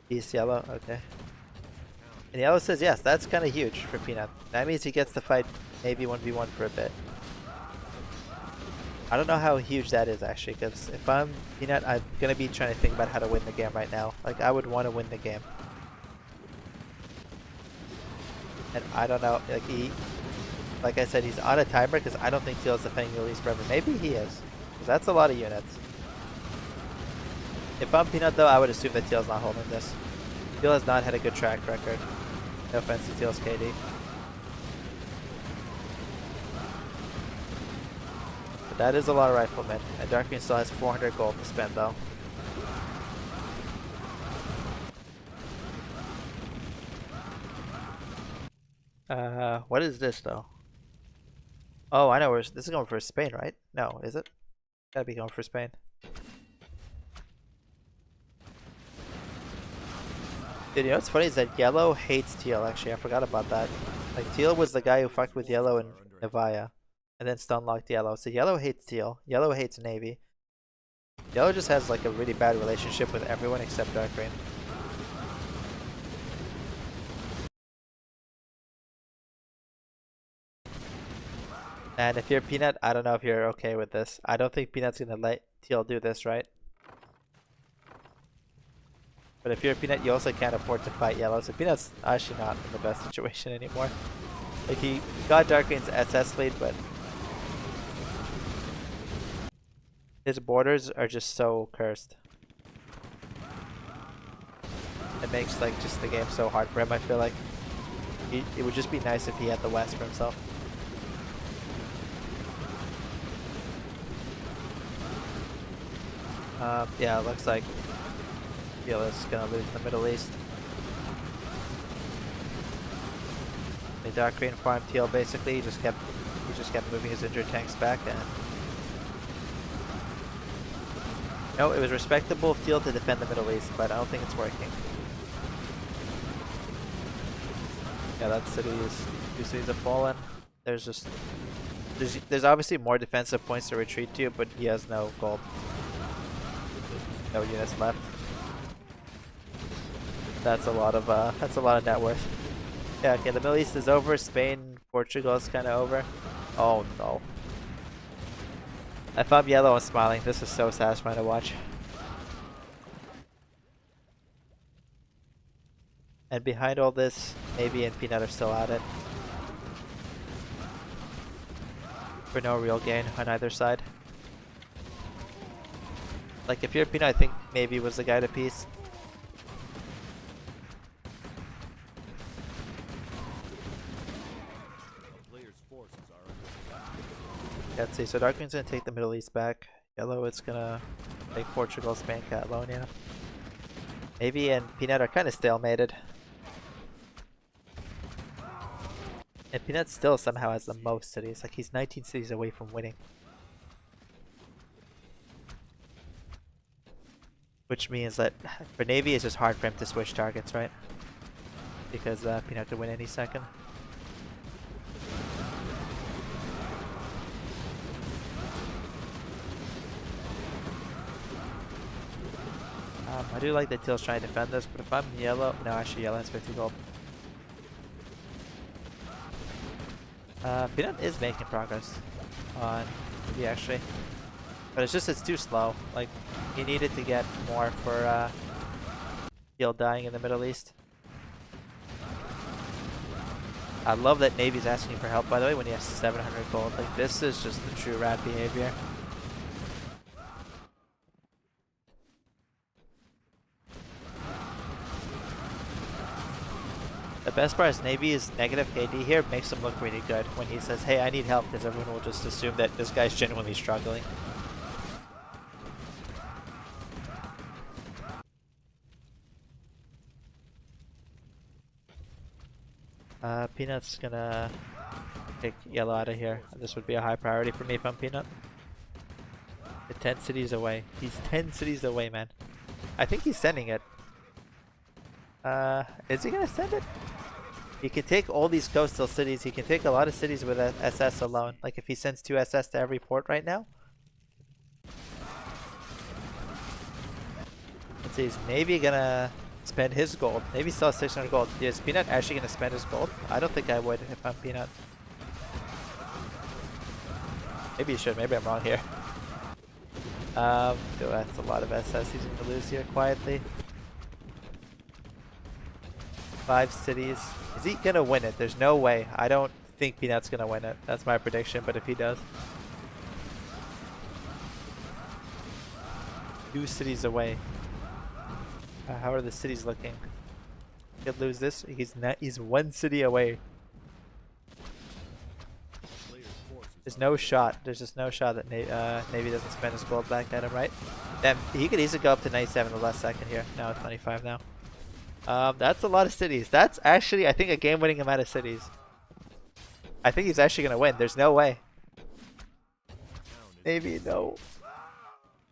Speaker 1: East yellow, okay. And yellow says yes, that's kind of huge for Peanut. That means he gets to fight maybe 1v1 for a bit. I don't know how huge that is actually, because if I'm Peanut, I'm gonna be trying to think about how to win the game right now. Like, I would want to win the game. And I don't know, like I said, he's on a timer because I don't think Teal's defending Middle East forever. Maybe he is, because that's a lot of units. If I'm Peanut though, I would assume that Teal's not holding this. Teal has not had a good track record. No offense to Teal's KD. But that is a lot of riflemen, and Darkwing still has 400 gold to spend though. What is this though? Oh, I know where this is going for Spain, right? No, is it? Gotta be going for Spain. Dude, you know what's funny is that Yellow hates Teal, actually. I forgot about that. Like, Teal was the guy who fucked with Yellow in Nevaya, and then stunlocked Yellow. So Yellow hates Teal. Yellow hates Navy. Yellow just has like a really bad relationship with everyone except Darkwing. And if you're Peanut, I don't know if you're okay with this. I don't think Peanut's gonna let Teal do this, right? But if you're Peanut, you also can't afford to fight Yellow, so Peanut's actually not in the best situation anymore. Like, he got Darkwing's SS fleet, but his borders are just so cursed. It makes like just the game so hard for him, I feel like. It would just be nice if he had the West for himself. Yeah, it looks like Teal is gonna lose the Middle East. The Darkwing farmed Teal basically. He just kept moving his injured tanks back, and no, it was respectable of Teal to defend the Middle East, but I don't think it's working. Yeah, that city is 2 cities have fallen. There's obviously more defensive points to retreat to, but he has no gold. No units left. That's a lot of net worth. Yeah, okay, the Middle East is over. Spain, Portugal is kind of over. Oh no. If I'm Yellow, I'm smiling. This is so satisfying to watch. And behind all this, Navy and Peanut are still at it. For no real gain on either side. Like, if you're Peanut, I think maybe was the guy to piece. Let's see, so Darkwing's gonna take the Middle East back. Yellow is gonna take Portugal, Spain, Catalonia. Navy and Peanut are kind of stalemated. And Peanut still somehow has the most cities. Like, he's 19 cities away from winning. Which means that for Navy, it's just hard for him to switch targets, right? Because Peanut could win any second. I do like that Teal's trying to defend this, but if I'm Yellow... No, actually Yellow has 50 gold. Peanut is making progress on Navy, actually. But it's too slow. Like, he needed to get more for Teal dying in the Middle East. I love that Navy's asking for help, by the way, when he has 700 gold. Like, this is just the true rat behavior. The best part is Navy's negative KD here makes him look really good when he says, hey, I need help, because everyone will just assume that this guy's genuinely struggling. Peanut's gonna take Yellow out of here. This would be a high priority for me if I'm Peanut. You're 10 cities away. He's 10 cities away, man. I think he's sending it. Is he gonna send it? He can take all these coastal cities. He can take a lot of cities with SS alone. Like if he sends 2 SS to every port right now. Let's see, he's maybe gonna spend his gold. Maybe sell 600 gold. Is Peanut actually gonna spend his gold? I don't think I would if I'm Peanut. Maybe he should. Maybe I'm wrong here. That's a lot of SS he's gonna lose here quietly. 5 cities. Is he gonna win it? There's no way. I don't think Peanut's gonna win it. That's my prediction, but if he does. 2 cities away. How are the cities looking? He could lose this. He's 1 city away. There's no shot. There's just no shot that Navy doesn't spend his gold back at him, right? Then he could easily go up to 97 the last second here. Now it's 25 now. That's a lot of cities. That's actually, I think, a game-winning amount of cities. I think he's actually gonna win. There's no way. Maybe no.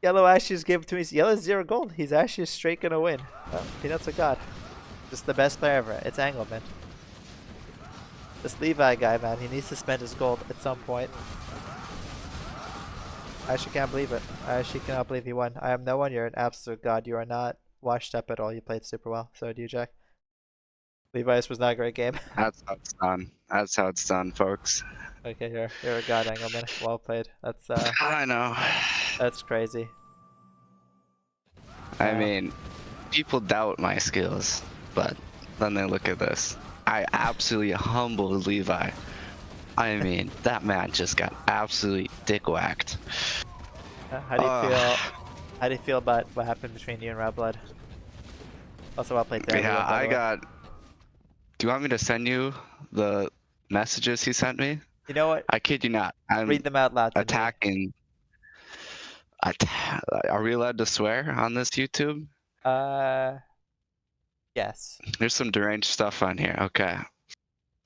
Speaker 1: Yellow Ashes gave it to me. Yellow's 0 gold. He's actually straight gonna win. Peanut's a god. Just the best player ever. It's Angleman. This Levi guy, man, he needs to spend his gold at some point. I actually can't believe it. I actually cannot believe he won. I am no one. You're an absolute god. You are not washed up at all. You played super well. So do you, Jack. Levi, this was not a great game.
Speaker 2: That's how it's done. That's how it's done, folks.
Speaker 1: Okay, you're a god, Engelman. Well played. That's
Speaker 2: I know.
Speaker 1: that's crazy.
Speaker 2: I mean, people doubt my skills, but then they look at this. I absolutely humbled Levi. I mean, that man just got absolutely dick whacked.
Speaker 1: How do you feel? How do you feel about what happened between you and Red Blood? Also, well played there.
Speaker 2: Yeah, I got. Do you want me to send you the messages he sent me?
Speaker 1: You know what?
Speaker 2: I kid you not. I'm
Speaker 1: Read them out loud. To me.
Speaker 2: attacking. Are we allowed to swear on this YouTube?
Speaker 1: Yes.
Speaker 2: There's some deranged stuff on here. Okay.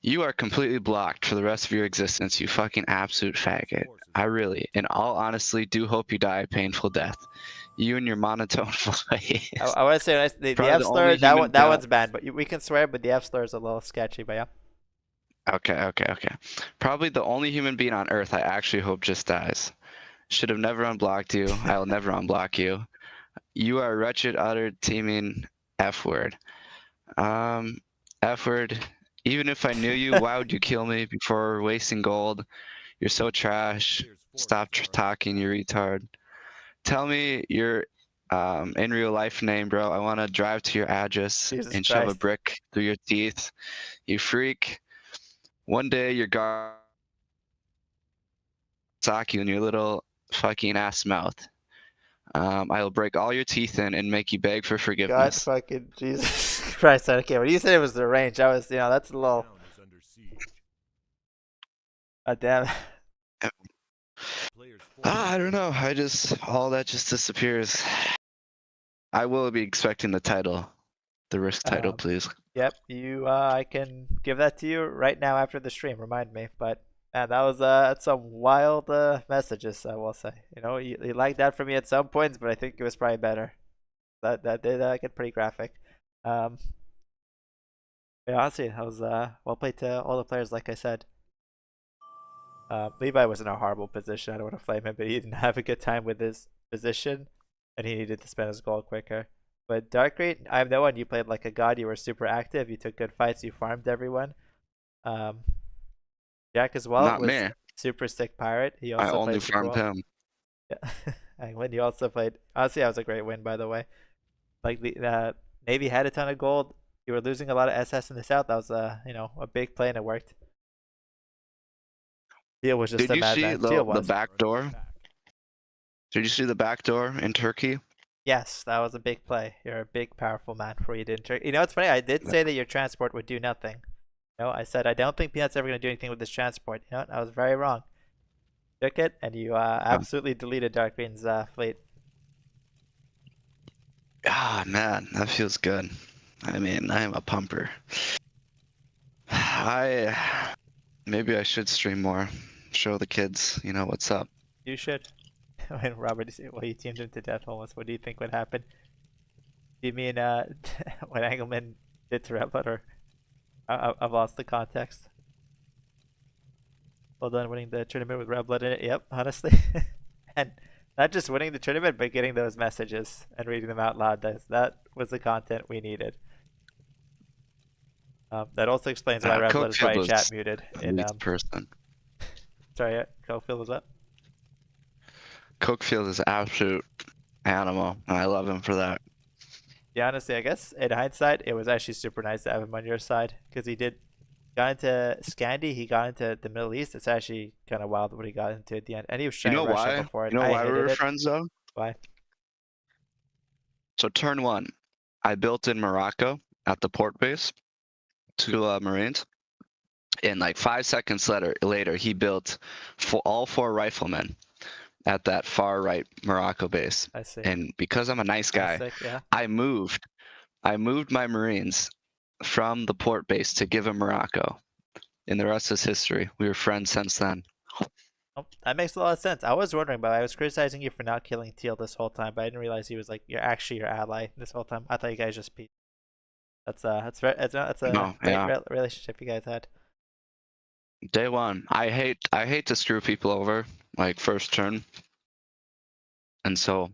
Speaker 2: You are completely blocked for the rest of your existence, you fucking absolute faggot. I really, in all honesty, do hope you die a painful death. You and your monotone voice.
Speaker 1: I want to say the F slur, that one's banned, but we can swear, but the F slur is a little sketchy, but yeah.
Speaker 2: Okay. Probably the only human being on Earth I actually hope just dies. Should have never unblocked you. I will never unblock you. You are a wretched, utter, teeming F-word. F-word. Even if I knew you, why would you kill me before wasting gold? You're so trash. Stop talking, you retard. Tell me your in real life name, bro. I want to drive to your address and shove a brick through your teeth. You freak. One day your guard sock you in your little fucking ass mouth. I will break all your teeth in and make you beg for forgiveness.
Speaker 1: God fucking Jesus Christ. Okay, when you said it was the range, I was, that's a little. God damn it.
Speaker 2: I don't know. All that just disappears. I will be expecting the title. The risk title, please.
Speaker 1: Yep, I can give that to you right now after the stream. Remind me, but man, that was that's some wild messages. I will say, you liked that from me at some points, but I think it was probably better. That did get pretty graphic. Yeah, honestly, that was well played to all the players. Like I said, Levi was in a horrible position. I don't want to flame him, but he didn't have a good time with his position, and he needed to spend his gold quicker. But Dark Great, I have no one. You played like a god. You were super active. You took good fights. You farmed everyone. Jack as well.
Speaker 2: Not
Speaker 1: was
Speaker 2: me.
Speaker 1: Super sick pirate. He also
Speaker 2: I only
Speaker 1: played super
Speaker 2: farmed
Speaker 1: well.
Speaker 2: him.
Speaker 1: Yeah, and when you also played. Honestly, that was a great win, by the way. Like the Navy had a ton of gold. You were losing a lot of SS in the south. That was a big play, and it worked. Teal was just
Speaker 2: Did
Speaker 1: a
Speaker 2: you see
Speaker 1: madman.
Speaker 2: the back door? Did you see the back door in Turkey?
Speaker 1: Yes, that was a big play. You're a big, powerful man for you didn't. It's funny. I did say that your transport would do nothing. I said I don't think Peanut's ever gonna do anything with this transport. I was very wrong. Took it, and you absolutely deleted Dark Green's fleet.
Speaker 2: Ah, man, that feels good. I mean, I am a pumper. Maybe I should stream more. Show the kids, what's up.
Speaker 1: You should. when Robert well, he teamed him to death almost. What do you think would happen? Do you mean what Engelman did to Replit, or I've lost the context. Well done winning the tournament with Red Blood in it. Yep, honestly. And not just winning the tournament, but getting those messages and reading them out loud. That was the content we needed. That also explains why Red Blood is probably chat muted. In
Speaker 2: person.
Speaker 1: Sorry, Cokefield was up.
Speaker 2: Cokefield is an absolute animal, and I love him for that.
Speaker 1: Yeah, honestly, I guess in hindsight, it was actually super nice to have him on your side because he got into Scandi, he got into the Middle East. It's actually kind of wild what he got into at the end, and he was trying to Russia before.
Speaker 2: You know why we were friends though?
Speaker 1: Why?
Speaker 2: So turn 1, I built in Morocco at the port base, 2 Marines, and like 5 seconds later, he built all 4 riflemen at that far right Morocco base.
Speaker 1: I see.
Speaker 2: And because I'm a nice guy,
Speaker 1: sick, yeah.
Speaker 2: I moved my Marines from the port base to give him Morocco. And the rest is history. We were friends since then.
Speaker 1: Oh, that makes a lot of sense. I was wondering, but I was criticizing you for not killing Teal this whole time, but I didn't realize he was like your ally this whole time. I thought you guys just beat. That's a great relationship you guys had.
Speaker 2: Day 1. I hate to screw people over like first turn. And so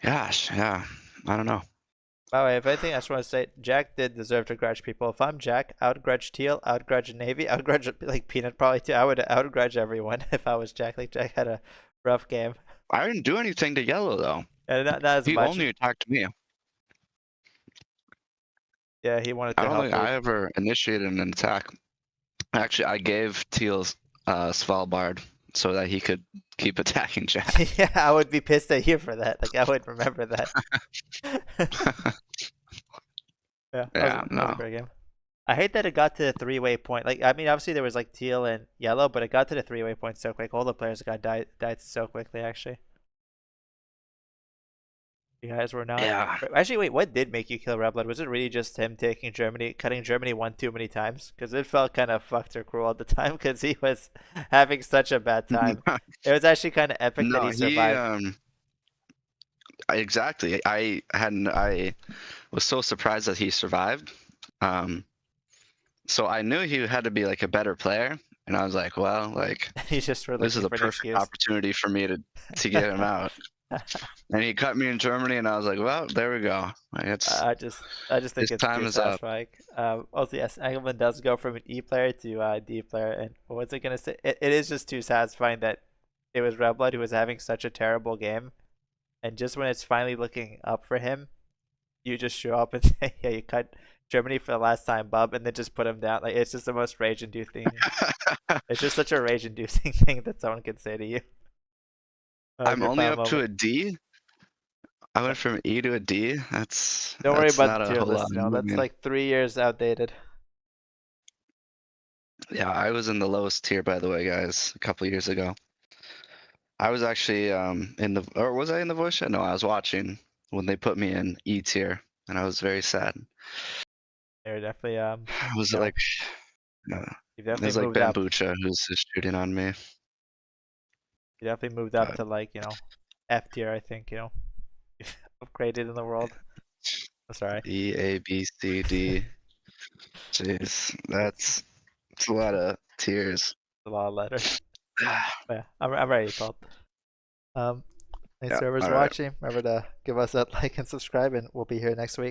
Speaker 2: gosh, yeah, I don't know.
Speaker 1: By the way, if anything, I just want to say Jack did deserve to grudge people. If I'm Jack, I would grudge Teal, I would grudge Navy, I would grudge like Peanut probably too. I would grudge everyone if I was Jack. Like Jack had a rough game.
Speaker 2: I didn't do anything to Yellow though.
Speaker 1: And not as
Speaker 2: he
Speaker 1: much.
Speaker 2: Only attacked me.
Speaker 1: Yeah, he wanted to help.
Speaker 2: I don't think I ever initiated an attack. Actually, I gave Teal Svalbard so that he could keep attacking Jack.
Speaker 1: Yeah, I would be pissed at you for that. Like I would remember that. Yeah, that was a great game. I hate that it got to the 3-way point. Like, I mean, obviously there was like Teal and Yellow, but it got to the 3-way point so quick. All the players died so quickly. Actually, you guys were not.
Speaker 2: Yeah.
Speaker 1: Actually, wait. What did make you kill Red Blood? Was it really just him cutting Germany one too many times? Because it felt kind of fucked or cruel at the time because he was having such a bad time. It was actually kind of epic that he survived.
Speaker 2: Exactly. I was so surprised that he survived. So I knew he had to be like a better player, and I was like, well, like
Speaker 1: he's just
Speaker 2: this is a perfect opportunity for me to get him out. And he cut me in Germany, and I was like, well, there we go. Like,
Speaker 1: I just think it's time is satisfying. Also, yes, Engelman does go from an E player to D player, and what was I gonna say? It is just too satisfying that it was Red Blood who was having such a terrible game, and just when it's finally looking up for him, you just show up and say, yeah, you cut Germany for the last time, bub, and then just put him down. Like, it's just the most rage-inducing. It's just such a rage-inducing thing that someone could say to you.
Speaker 2: I'm only up to a D. I went from E to a D.
Speaker 1: Don't worry about the tier list. No, that's like 3 years outdated.
Speaker 2: Yeah, I was in the lowest tier, by the way, guys, a couple years ago. I was actually was I in the voice chat? No, I was watching when they put me in E tier, and I was very sad.
Speaker 1: They're definitely
Speaker 2: was like it was like Bambucha who's just shooting on me.
Speaker 1: You definitely moved up to like, F tier, I think, upgraded in the world. I'm sorry.
Speaker 2: E, A, B, C, D. Jeez, that's a lot of tiers.
Speaker 1: A lot of letters. Yeah, I'm ready, Paul. Thanks, whoever's watching. Remember to give us that like and subscribe, and we'll be here next week.